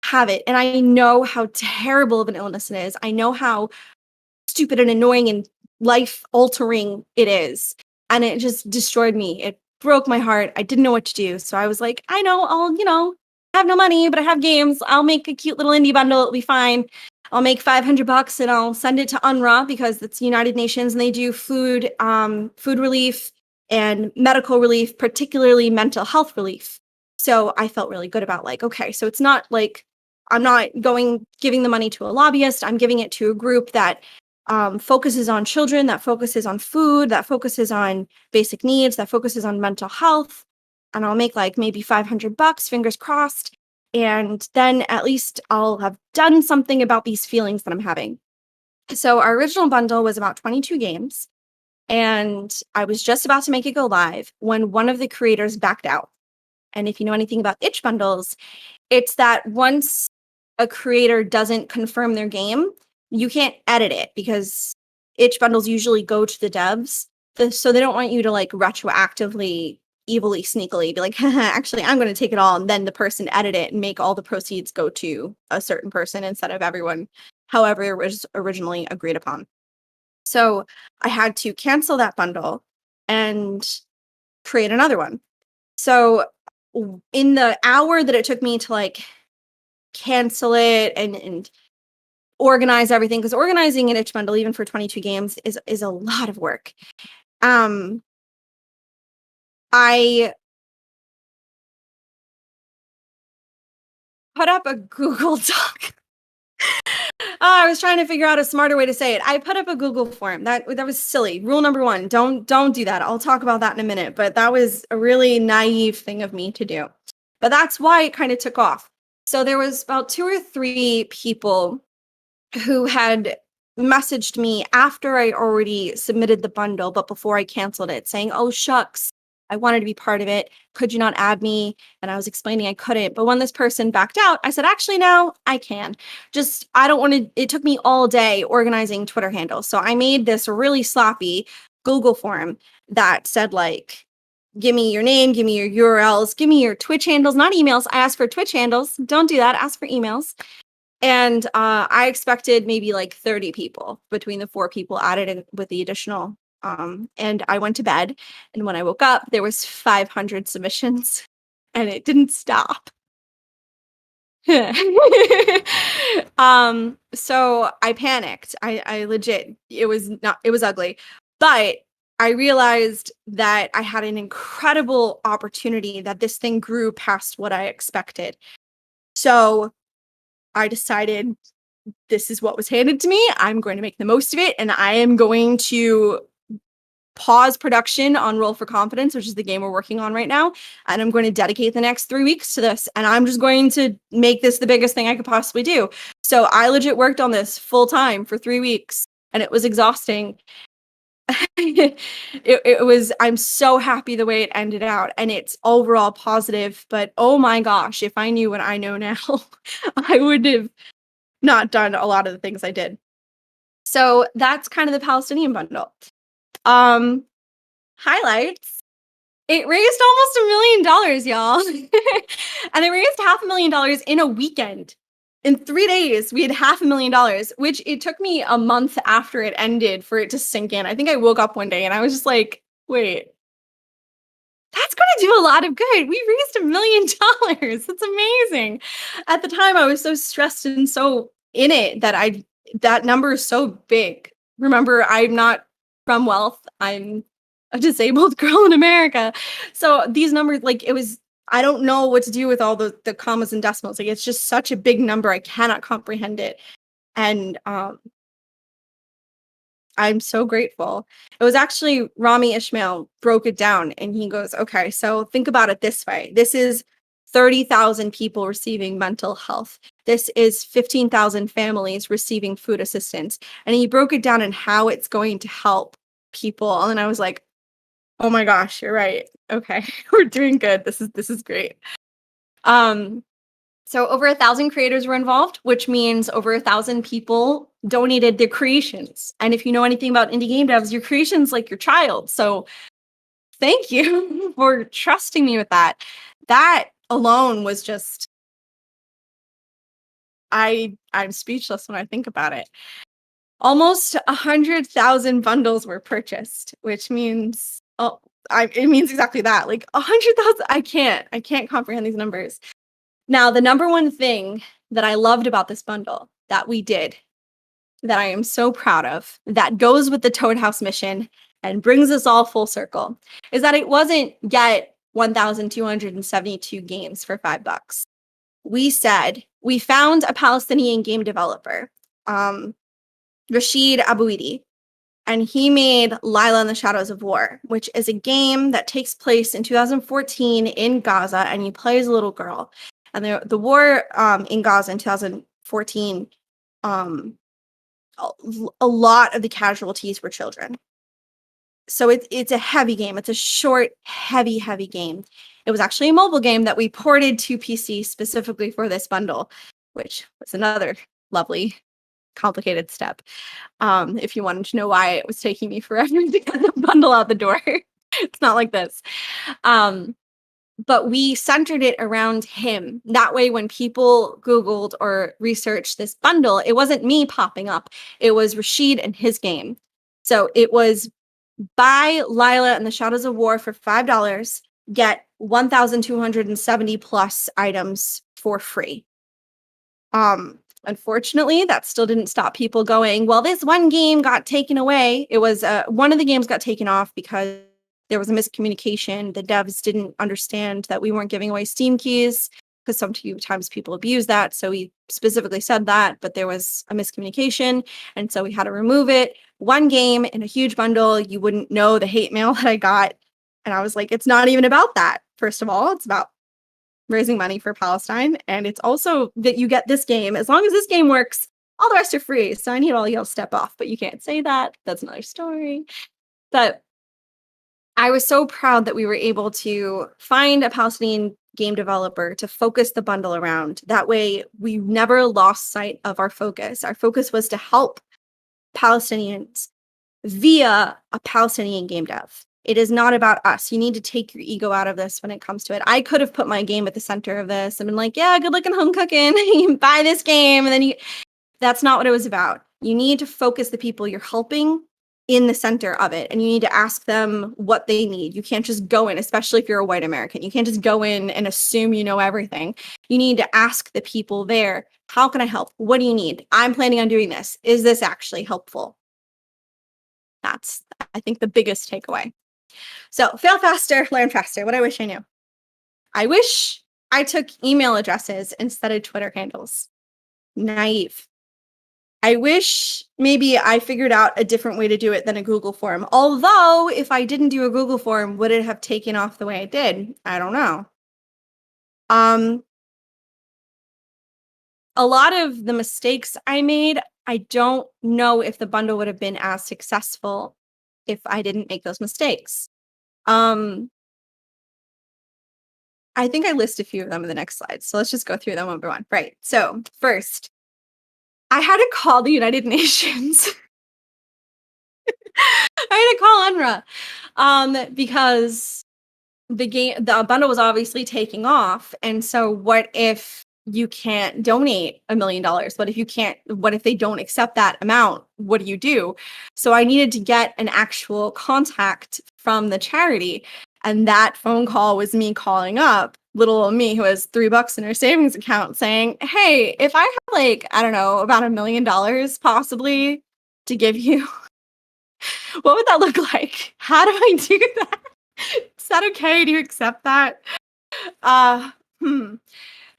have it, and I know how terrible of an illness it is. I know how stupid and annoying and life-altering it is, and it just destroyed me. It broke my heart. I didn't know what to do, so I was like, I know, I'll, I have no money, but I have games. I'll make a cute little indie bundle. It'll be fine. I'll make $500 and I'll send it to UNRWA because it's United Nations and they do food relief and medical relief, particularly mental health relief. So I felt really good about like, okay, so it's not like I'm not giving the money to a lobbyist. I'm giving it to a group that focuses on children, that focuses on food, that focuses on basic needs, that focuses on mental health. And I'll make like maybe $500, fingers crossed. And then at least I'll have done something about these feelings that I'm having. So our original bundle was about 22 games. And I was just about to make it go live when one of the creators backed out. And if you know anything about itch bundles, it's that once a creator doesn't confirm their game, you can't edit it because itch bundles usually go to the devs. So they don't want you to like retroactively, evilly, sneakily be like, actually, I'm going to take it all. And then the person edit it and make all the proceeds go to a certain person instead of everyone, however it was originally agreed upon. So I had to cancel that bundle and create another one. So in the hour that it took me to like cancel it and organize everything, because organizing an itch bundle, even for 22 games, is a lot of work. I put up a Google Doc. I was trying to figure out a smarter way to say it. I put up a Google form. That was silly. Rule number 1, don't do that. I'll talk about that in a minute, but that was a really naive thing of me to do. But that's why it kind of took off. So there was about 2 or 3 people who had messaged me after I already submitted the bundle, but before I canceled it, saying, oh, shucks, I wanted to be part of it. Could you not add me? And I was explaining I couldn't. But when this person backed out, I said, actually, no, I can. Just, I don't want to, it took me all day organizing Twitter handles. So I made this really sloppy Google form that said like, give me your name, give me your URLs, give me your Twitch handles, not emails. I asked for Twitch handles. Don't do that. Ask for emails. And I expected maybe like 30 people between the 4 people added with the additional. And I went to bed, and when I woke up, there was 500 submissions, and it didn't stop. So I panicked. I legit, it was ugly, but I realized that I had an incredible opportunity, that this thing grew past what I expected. So I decided this is what was handed to me. I'm going to make the most of it, and I am going to pause production on Roll for Confidence, which is the game we're working on right now, and I'm going to dedicate the next 3 weeks to this, and I'm just going to make this the biggest thing I could possibly do. So I legit worked on this full time for 3 weeks, and it was exhausting. It was, I'm so happy the way it ended out, and it's overall positive, but oh my gosh, if I knew what I know now, I would have not done a lot of the things I did. So that's kind of the Palestinian bundle. Highlights. It raised almost $1 million, y'all. And it raised $500,000 in a weekend. In 3 days, we had $500,000, which it took me a month after it ended for it to sink in. I think I woke up one day and I was just like, wait, that's going to do a lot of good. We raised $1 million. That's amazing. At the time, I was so stressed and so in it that number is so big. Remember, I'm not from wealth. I'm a disabled girl in America. So these numbers, like I don't know what to do with all the commas and decimals. Like it's just such a big number. I cannot comprehend it. And I'm so grateful. It was actually Rami Ishmael broke it down and he goes, okay, so think about it this way. This is 30,000 people receiving mental health. This is 15,000 families receiving food assistance. And he broke it down and how it's going to help people. And I was like, oh my gosh, you're right. Okay, we're doing good. This is great. So over 1,000 creators were involved, which means over 1,000 people donated their creations. And if you know anything about indie game devs, your creation's like your child. So thank you for trusting me with that. That alone was just, I'm speechless when I think about it. Almost 100,000 bundles were purchased, which means, it means exactly that. Like 100,000, I can't comprehend these numbers. Now, the number one thing that I loved about this bundle that we did, that I am so proud of, that goes with the Toad House mission and brings us all full circle, is that it wasn't get 1,272 games for $5. We said, we found a Palestinian game developer, Rashid Abouidi, and he made Lila and the Shadows of War, which is a game that takes place in 2014 in Gaza, and you play as a little girl. And the war in Gaza in 2014, a lot of the casualties were children. So it's a heavy game. It's a short, heavy game. It was actually a mobile game that we ported to PC specifically for this bundle, which was another lovely, complicated step. If you wanted to know why it was taking me forever to get the bundle out the door, it's not like this. But we centered it around him. That way, when people Googled or researched this bundle, it wasn't me popping up. It was Rashid and his game. So it was buy Lila and the Shadows of War for $5, get 1,270 plus items for free. Unfortunately, that still didn't stop people going, well, this one game got taken away. It was one of the games got taken off because there was a miscommunication. The devs didn't understand that we weren't giving away Steam keys because sometimes people abuse that. So we specifically said that, but there was a miscommunication. And so we had to remove it. One game in a huge bundle, you wouldn't know the hate mail that I got. And I was like, it's not even about that. First of all, it's about raising money for Palestine. And it's also that you get this game. As long as this game works, all the rest are free. So I need all y'all to step off, but you can't say that. That's another story. But I was so proud that we were able to find a Palestinian game developer to focus the bundle around. That way, we never lost sight of our focus. Our focus was to help Palestinians via a Palestinian game dev. It is not about us. You need to take your ego out of this when it comes to it. I could have put my game at the center of this and been like, yeah, good looking home cooking. You can buy this game. And then that's not what it was about. You need to focus the people you're helping in the center of it. And you need to ask them what they need. You can't just go in, especially if you're a white American. You can't just go in and assume you know everything. You need to ask the people there, how can I help? What do you need? I'm planning on doing this. Is this actually helpful? That's, I think, the biggest takeaway. So fail faster, learn faster. What I wish I knew. I wish I took email addresses instead of Twitter handles. Naive. I wish maybe I figured out a different way to do it than a Google form. Although, if I didn't do a Google form, would it have taken off the way it did? I don't know. A lot of the mistakes I made, I don't know if the bundle would have been as successful if I didn't make those mistakes. I think I list a few of them in the next slide. So let's just go through them one by one. Right. So first, I had to call the United Nations. I had to call UNRWA because the bundle was obviously taking off. And so what if you can't donate $1 million? What if they don't accept that amount? What do you do? So I needed to get an actual contact from the charity. And that phone call was me calling up little old me who has $3 in her savings account saying, hey, if I have like, I don't know, about $1 million possibly to give you, what would that look like? How do I do that? Is that okay? Do you accept that?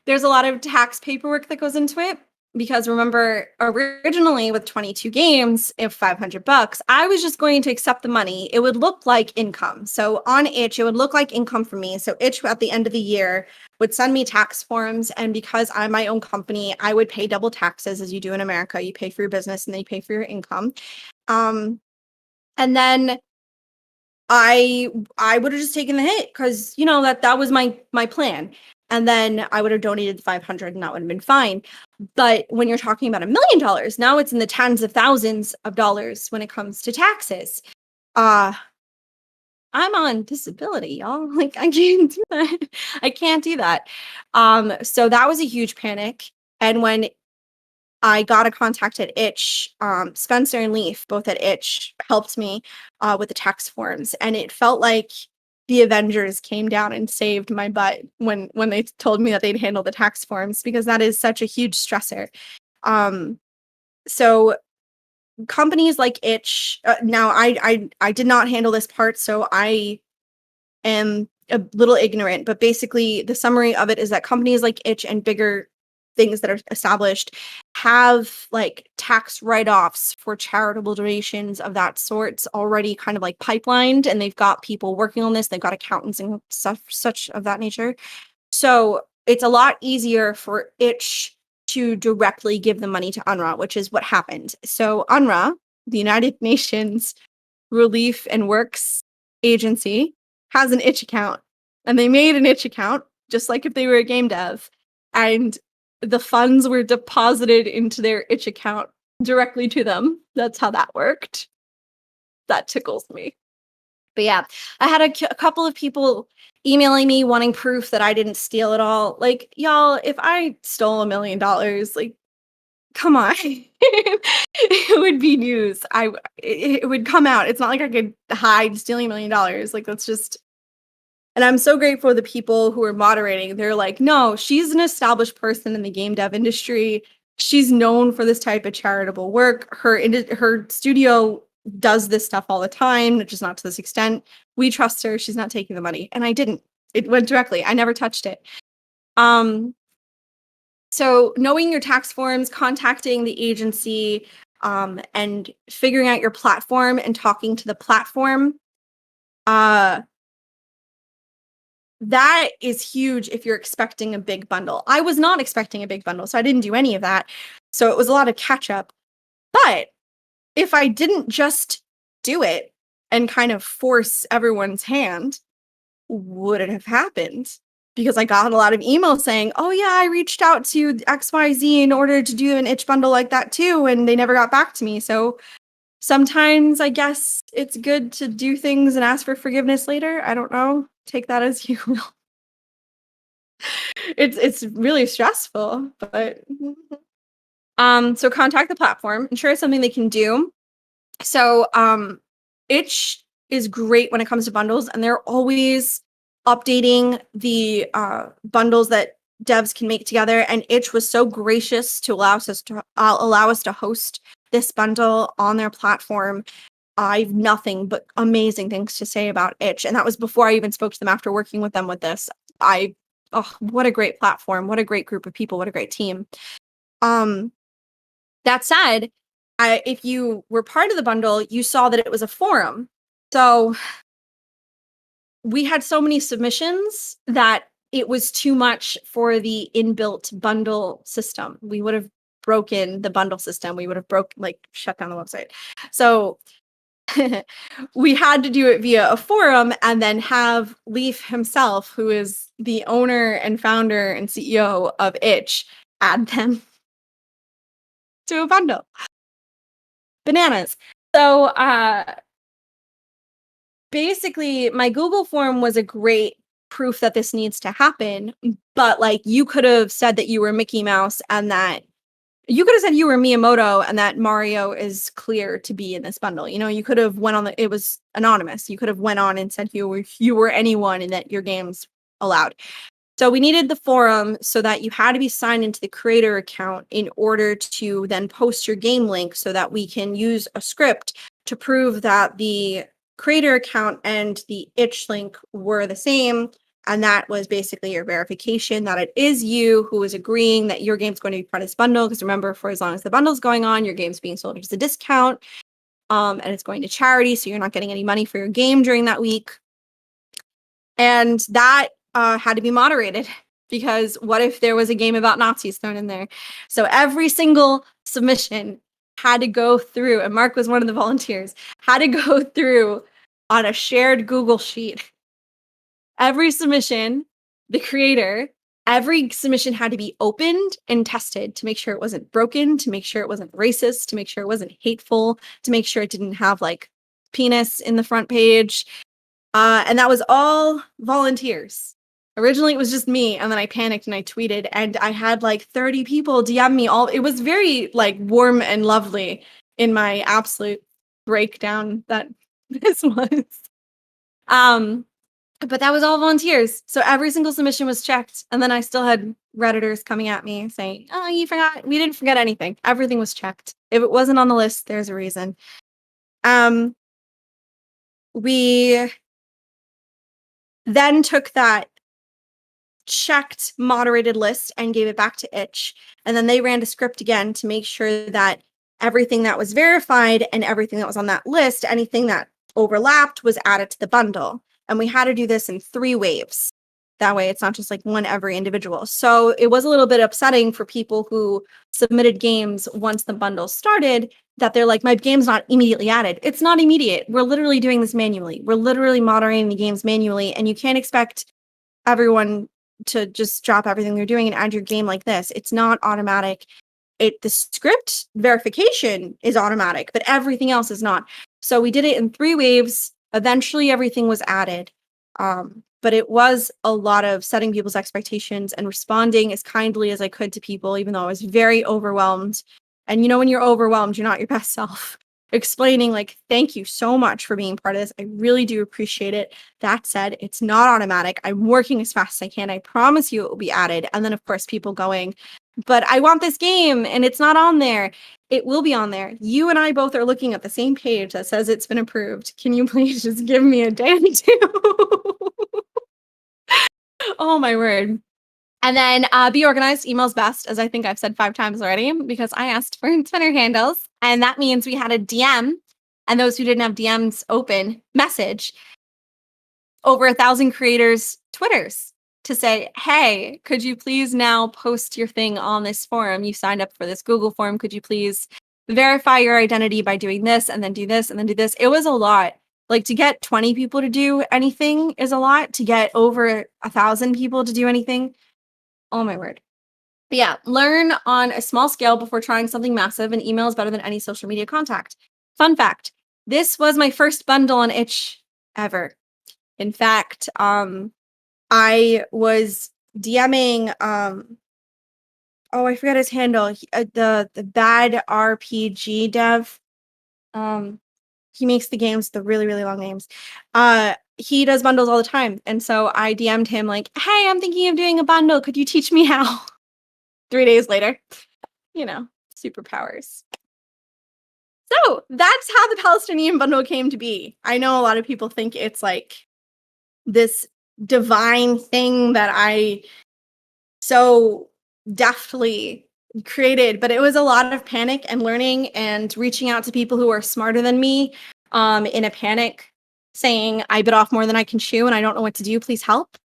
There's a lot of tax paperwork that goes into it. Because remember, originally with 22 games, if $500, I was just going to accept the money. It would look like income. So on Itch, it would look like income for me. So Itch at the end of the year would send me tax forms. And because I'm my own company, I would pay double taxes as you do in America. You pay for your business and then you pay for your income. And then I would have just taken the hit because, you know, that was my plan. And then I would have donated the 500 and that would have been fine. But when you're talking about $1 million, now it's in the tens of thousands of dollars when it comes to taxes. I'm on disability, y'all. Like, I can't do that. I can't do that. So that was a huge panic. And when I got a contact at Itch, Spencer and Leaf, both at Itch, helped me with the tax forms. And it felt like the Avengers came down and saved my butt when they told me that they'd handle the tax forms, because that is such a huge stressor. So companies like Itch, now I did not handle this part, so I am a little ignorant, but basically the summary of it is that companies like Itch and bigger things that are established have like tax write-offs for charitable donations of that sorts already kind of like pipelined, and they've got people working on this. They've got accountants and stuff such of that nature. So it's a lot easier for Itch to directly give the money to UNRWA, which is what happened. So UNRWA, the United Nations Relief and Works Agency, has an Itch account, and they made an Itch account just like if they were a game dev, and the funds were deposited into their Itch account directly to them. That's how that worked. That tickles me. But yeah, I had a couple of people emailing me wanting proof that I didn't steal it all. Like, y'all, if I stole $1 million, like, come on. It would be news. It would come out. It's not like I could hide stealing $1 million. Like, that's just... And I'm so grateful for the people who are moderating. They're like, no, she's an established person in the game dev industry. She's known for this type of charitable work. Her studio does this stuff all the time, just not to this extent. We trust her. She's not taking the money. And I didn't. It went directly. I never touched it. So knowing your tax forms, contacting the agency, and figuring out your platform and talking to the platform, that is huge if you're expecting a big bundle. I was not expecting a big bundle, so I didn't do any of that. So it was a lot of catch up. But if I didn't just do it and kind of force everyone's hand, would it have happened? Because I got a lot of emails saying, oh yeah, I reached out to XYZ in order to do an Itch bundle like that too, and they never got back to me. So sometimes I guess it's good to do things and ask for forgiveness later. I don't know. Take that as you will. It's really stressful, but so contact the platform. Ensure it's something they can do. So Itch is great when it comes to bundles, and they're always updating the bundles that devs can make together. And Itch was so gracious to allow us to host this bundle on their platform. I've nothing but amazing things to say about Itch. And that was before I even spoke to them after working with them with this. What a great platform. What a great group of people. What a great team. That said, if you were part of the bundle, you saw that it was a forum. So we had so many submissions that it was too much for the inbuilt bundle system. We would have broken the bundle system. We would have shut down the website. So we had to do it via a forum, and then have Leaf himself, who is the owner and founder and CEO of Itch, add them to a bundle. Bananas. So basically my Google form was a great proof that this needs to happen, but like you could have said that you were Mickey Mouse and that you could have said you were Miyamoto and that Mario is clear to be in this bundle. You know, you could have went on it was anonymous. You could have went on and said you were anyone and that your game's allowed. So we needed the forum so that you had to be signed into the creator account in order to then post your game link so that we can use a script to prove that the creator account and the itch link were the same. And that was basically your verification that it is you who is agreeing that your game's going to be part of this bundle. Because remember, for as long as the bundle's going on, your game's being sold as a discount. And it's going to charity, so you're not getting any money for your game during that week. And that had to be moderated because what if there was a game about Nazis thrown in there? So every single submission had to go through, and Mark was one of the volunteers, had to go through on a shared Google sheet. Every submission, the creator, every submission had to be opened and tested to make sure it wasn't broken, to make sure it wasn't racist, to make sure it wasn't hateful, to make sure it didn't have like penis in the front page. And that was all volunteers. Originally, it was just me, and then I panicked and I tweeted, and I had like 30 people DM me all. It was very like warm and lovely in my absolute breakdown that this was. But that was all volunteers. So every single submission was checked, and then I still had Redditors coming at me saying, "Oh, you forgot. We didn't forget anything. Everything was checked. If it wasn't on the list, there's a reason." We then took that checked moderated list and gave it back to Itch. And then they ran a script again to make sure that everything that was verified and everything that was on that list, anything that overlapped, was added to the bundle. And we had to do this in 3 waves. That way it's not just like one every individual. So it was a little bit upsetting for people who submitted games once the bundle started that they're like, my game's not immediately added. It's not immediate. We're literally doing this manually. We're literally moderating the games manually. And you can't expect everyone to just drop everything they're doing and add your game like this. It's not automatic. The script verification is automatic, but everything else is not. So we did it in 3 waves. Eventually everything was added. But it was a lot of setting people's expectations and responding as kindly as I could to people, even though I was very overwhelmed. And you know, when you're overwhelmed, you're not your best self. Explaining like, thank you so much for being part of this. I really do appreciate it. That said, it's not automatic. I'm working as fast as I can. I promise you it will be added. And then of course people going, but I want this game and it's not on there. It will be on there. You and I both are looking at the same page that says it's been approved. Can you please just give me a day or 2? Oh my word. And then be organized, emails best, as I think I've said 5 times already, because I asked for Twitter handles. And that means we had a DM, and those who didn't have DMs open, message over 1,000 creators' Twitters to say, hey, could you please now post your thing on this forum? You signed up for this Google form. Could you please verify your identity by doing this, and then do this, and then do this? It was a lot. Like, to get 20 people to do anything is a lot. To get over 1,000 people to do anything, oh my word. But yeah, learn on a small scale before trying something massive, and email is better than any social media contact. Fun fact, this was my first bundle on Itch ever. In fact, I was DMing, oh, I forgot his handle, the bad RPG dev. He makes the games, the really, really long names. He does bundles all the time. And so I DM'd him like, hey, I'm thinking of doing a bundle. Could you teach me how? 3 days later, you know, superpowers. So that's how the Palestinian bundle came to be. I know a lot of people think it's like this divine thing that I so deftly created, but it was a lot of panic and learning and reaching out to people who are smarter than me in a panic, saying, I bit off more than I can chew and I don't know what to do. Please help.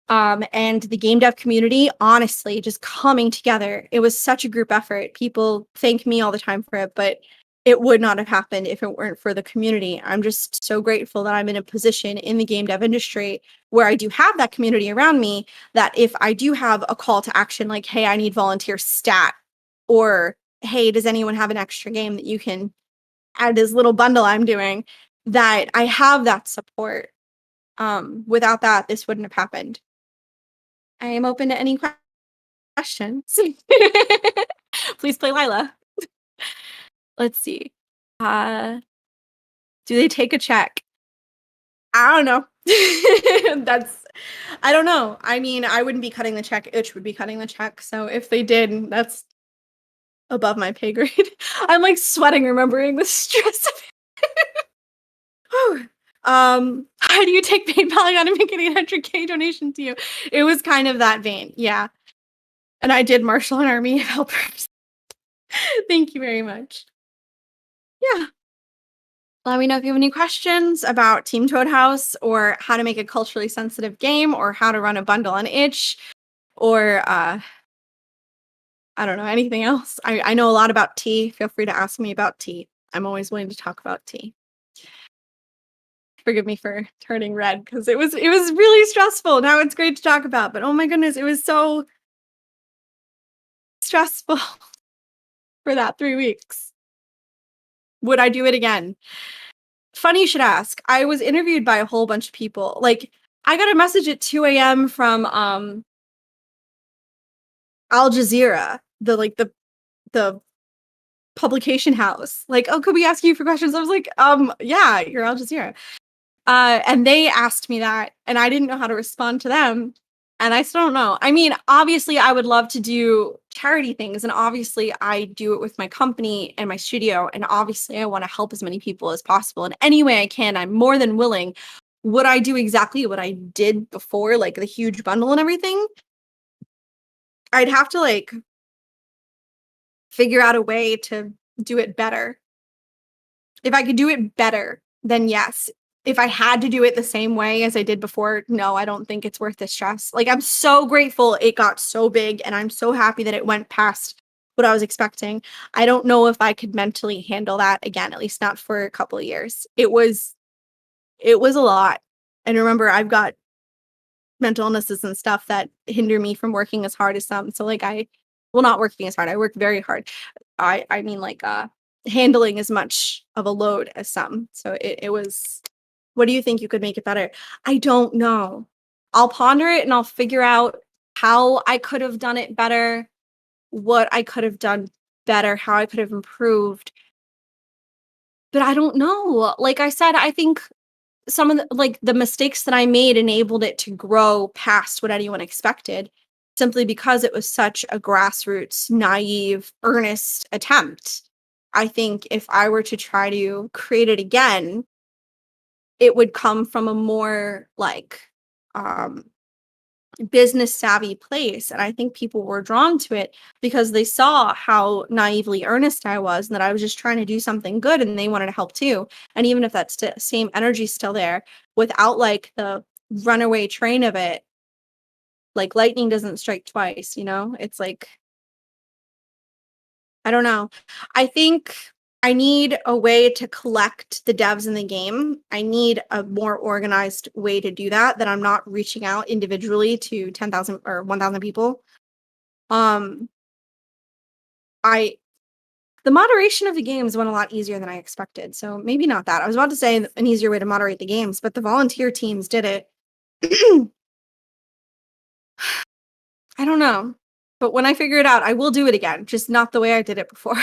And the game dev community, honestly, just coming together. It was such a group effort. People thank me all the time for it, but it would not have happened if it weren't for the community. I'm just so grateful that I'm in a position in the game dev industry where I do have that community around me, that if I do have a call to action, like, hey, I need volunteer stat, or hey, does anyone have an extra game that you can add this little bundle I'm doing, that I have that support. Without that, this wouldn't have happened. I am open to any questions. Please play Lila. Let's see. Do they take a check? I don't know. I don't know. I mean, I wouldn't be cutting the check. Itch would be cutting the check. So if they did, that's above my pay grade. I'm like sweating remembering the stress of it. Whew. How do you take PayPal and make an 800K donation to you? It was kind of that vein. Yeah. And I did marshal an army of helpers. Thank you very much. Yeah. Let me know if you have any questions about Team Toad House or how to make a culturally sensitive game or how to run a bundle on Itch or I don't know, anything else. I know a lot about tea. Feel free to ask me about tea. I'm always willing to talk about tea. Forgive me for turning red because it was really stressful. Now it's great to talk about, but oh my goodness, it was so stressful for that 3 weeks. Would I do it again? Funny you should ask. I was interviewed by a whole bunch of people. Like, I got a message at 2 a.m. from Al Jazeera, the publication house. Like, oh, could we ask you for questions? I was like, yeah, you're Al Jazeera. And they asked me that, and I didn't know how to respond to them. And I still don't know. I mean, obviously, I would love to do charity things, and obviously, I do it with my company and my studio, and obviously, I want to help as many people as possible in any way I can. I'm more than willing. Would I do exactly what I did before, like the huge bundle and everything? I'd have to, like, figure out a way to do it better. If I could do it better, then yes. If I had to do it the same way as I did before, no, I don't think it's worth the stress. Like, I'm so grateful it got so big, and I'm so happy that it went past what I was expecting. I don't know if I could mentally handle that again, at least not for a couple of years. It was a lot. And remember, I've got mental illnesses and stuff that hinder me from working as hard as some. So like not working as hard. I work very hard. I mean like handling as much of a load as some. So it was, what do you think you could make it better? I don't know. I'll ponder it and I'll figure out how I could have done it better, what I could have done better, how I could have improved. But I don't know. Like I said, I think some of the mistakes that I made enabled it to grow past what anyone expected, simply because it was such a grassroots, naive, earnest attempt. I think if I were to try to create it again, it would come from a more like business savvy place. And I think people were drawn to it because they saw how naively earnest I was and that I was just trying to do something good and they wanted to help too. And even if that same energy is still there, without like the runaway train of it, like lightning doesn't strike twice, you know? It's like, I don't know. I think I need a way to collect the devs in the game. I need a more organized way to do that I'm not reaching out individually to 10,000 or 1,000 people. The moderation of the games went a lot easier than I expected. So maybe not that. I was about to say an easier way to moderate the games, but the volunteer teams did it. I don't know. But when I figure it out, I will do it again, just not the way I did it before.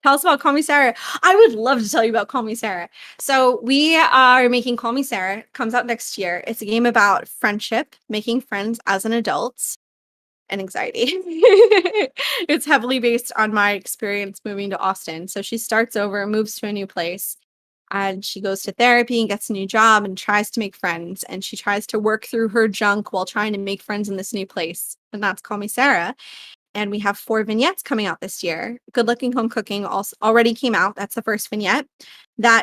Tell us about Call Me Sarah. I would love to tell you about Call Me Sarah. So we are making Call Me Sarah. It comes out next year. It's a game about friendship, making friends as an adult, and anxiety. It's heavily based on my experience moving to Austin. So she starts over, moves to a new place, and she goes to therapy and gets a new job and tries to make friends. And she tries to work through her junk while trying to make friends in this new place. And that's Call Me Sarah. And we have 4 vignettes coming out this year. Good Looking Home Cooking also already came out. That's the first vignette.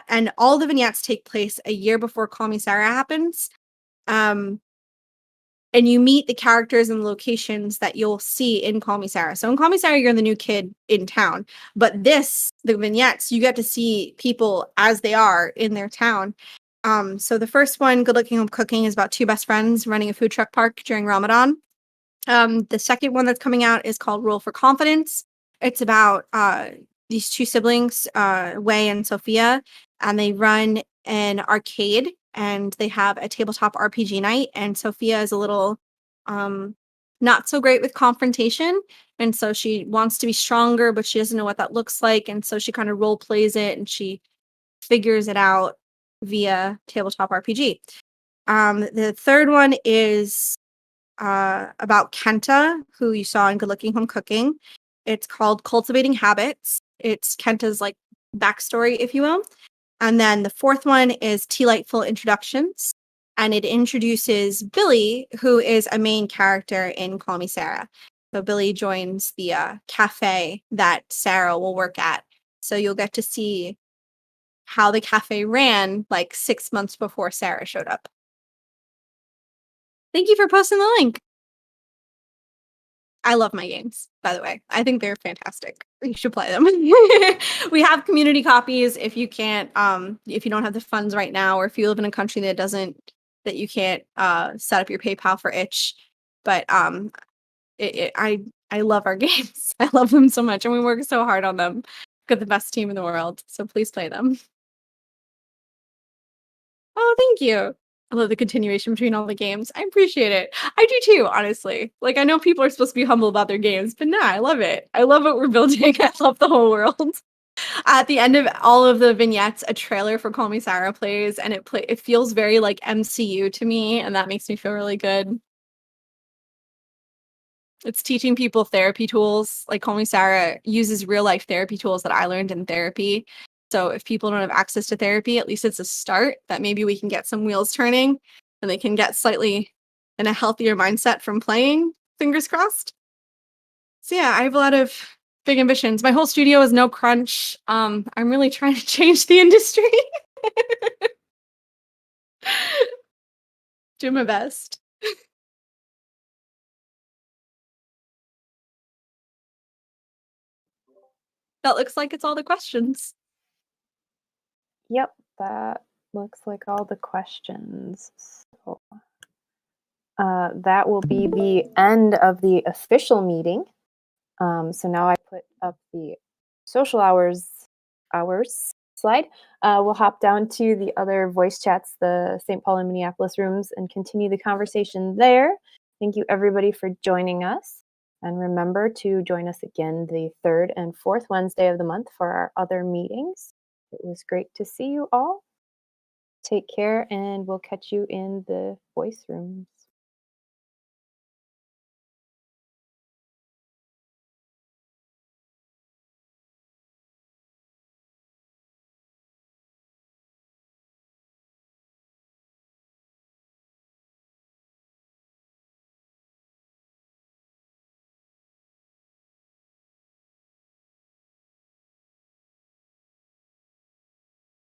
And all the vignettes take place a year before Call Me Sarah happens. And you meet the characters and locations that you'll see in Call Me Sarah. So in Call Me Sarah, you're the new kid in town. But the vignettes, you get to see people as they are in their town. So the first one, Good Looking Home Cooking, is about 2 best friends running a food truck park during Ramadan. The second one that's coming out is called Rule for Confidence. It's about these 2 siblings, Wei and Sophia, and they run an arcade and they have a tabletop RPG night. And Sophia is a little not so great with confrontation. And so she wants to be stronger, but she doesn't know what that looks like. And so she kind of role plays it and she figures it out via tabletop RPG. The third one is about Kenta, who you saw in Good Looking Home Cooking. It's called Cultivating Habits. It's Kenta's like backstory, if you will. And then the fourth one is Delightful Introductions. And it introduces Billy, who is a main character in Call Me Sarah. So Billy joins the cafe that Sarah will work at. So you'll get to see how the cafe ran like 6 months before Sarah showed up. Thank you for posting the link. I love my games, by the way. I think they're fantastic. You should play them. We have community copies if you can't, if you don't have the funds right now, or if you live in a country that you can't set up your PayPal for itch. But I love our games. I love them so much, and we work so hard on them. Got the best team in the world, so please play them. Oh, thank you. I love the continuation between all the games. I appreciate it. I do too, honestly. Like, I know people are supposed to be humble about their games, but nah, I love it. I love what we're building. I love the whole world. At the end of all of the vignettes, a trailer for Call Me Sarah plays, and it feels very like MCU to me, and that makes me feel really good. It's teaching people therapy tools. Like Call Me Sarah uses real life therapy tools that I learned in therapy. So if people don't have access to therapy, at least it's a start that maybe we can get some wheels turning and they can get slightly in a healthier mindset from playing, fingers crossed. So yeah, I have a lot of big ambitions. My whole studio is no crunch. I'm really trying to change the industry. Do my best. That looks like it's all the questions. Yep, that looks like all the questions. So, that will be the end of the official meeting. So now I put up the social hours slide. We'll hop down to the other voice chats, the St. Paul and Minneapolis rooms, and continue the conversation there. Thank you everybody for joining us. And remember to join us again the 3rd and 4th Wednesday of the month for our other meetings. It was great to see you all. Take care, and we'll catch you in the voice rooms.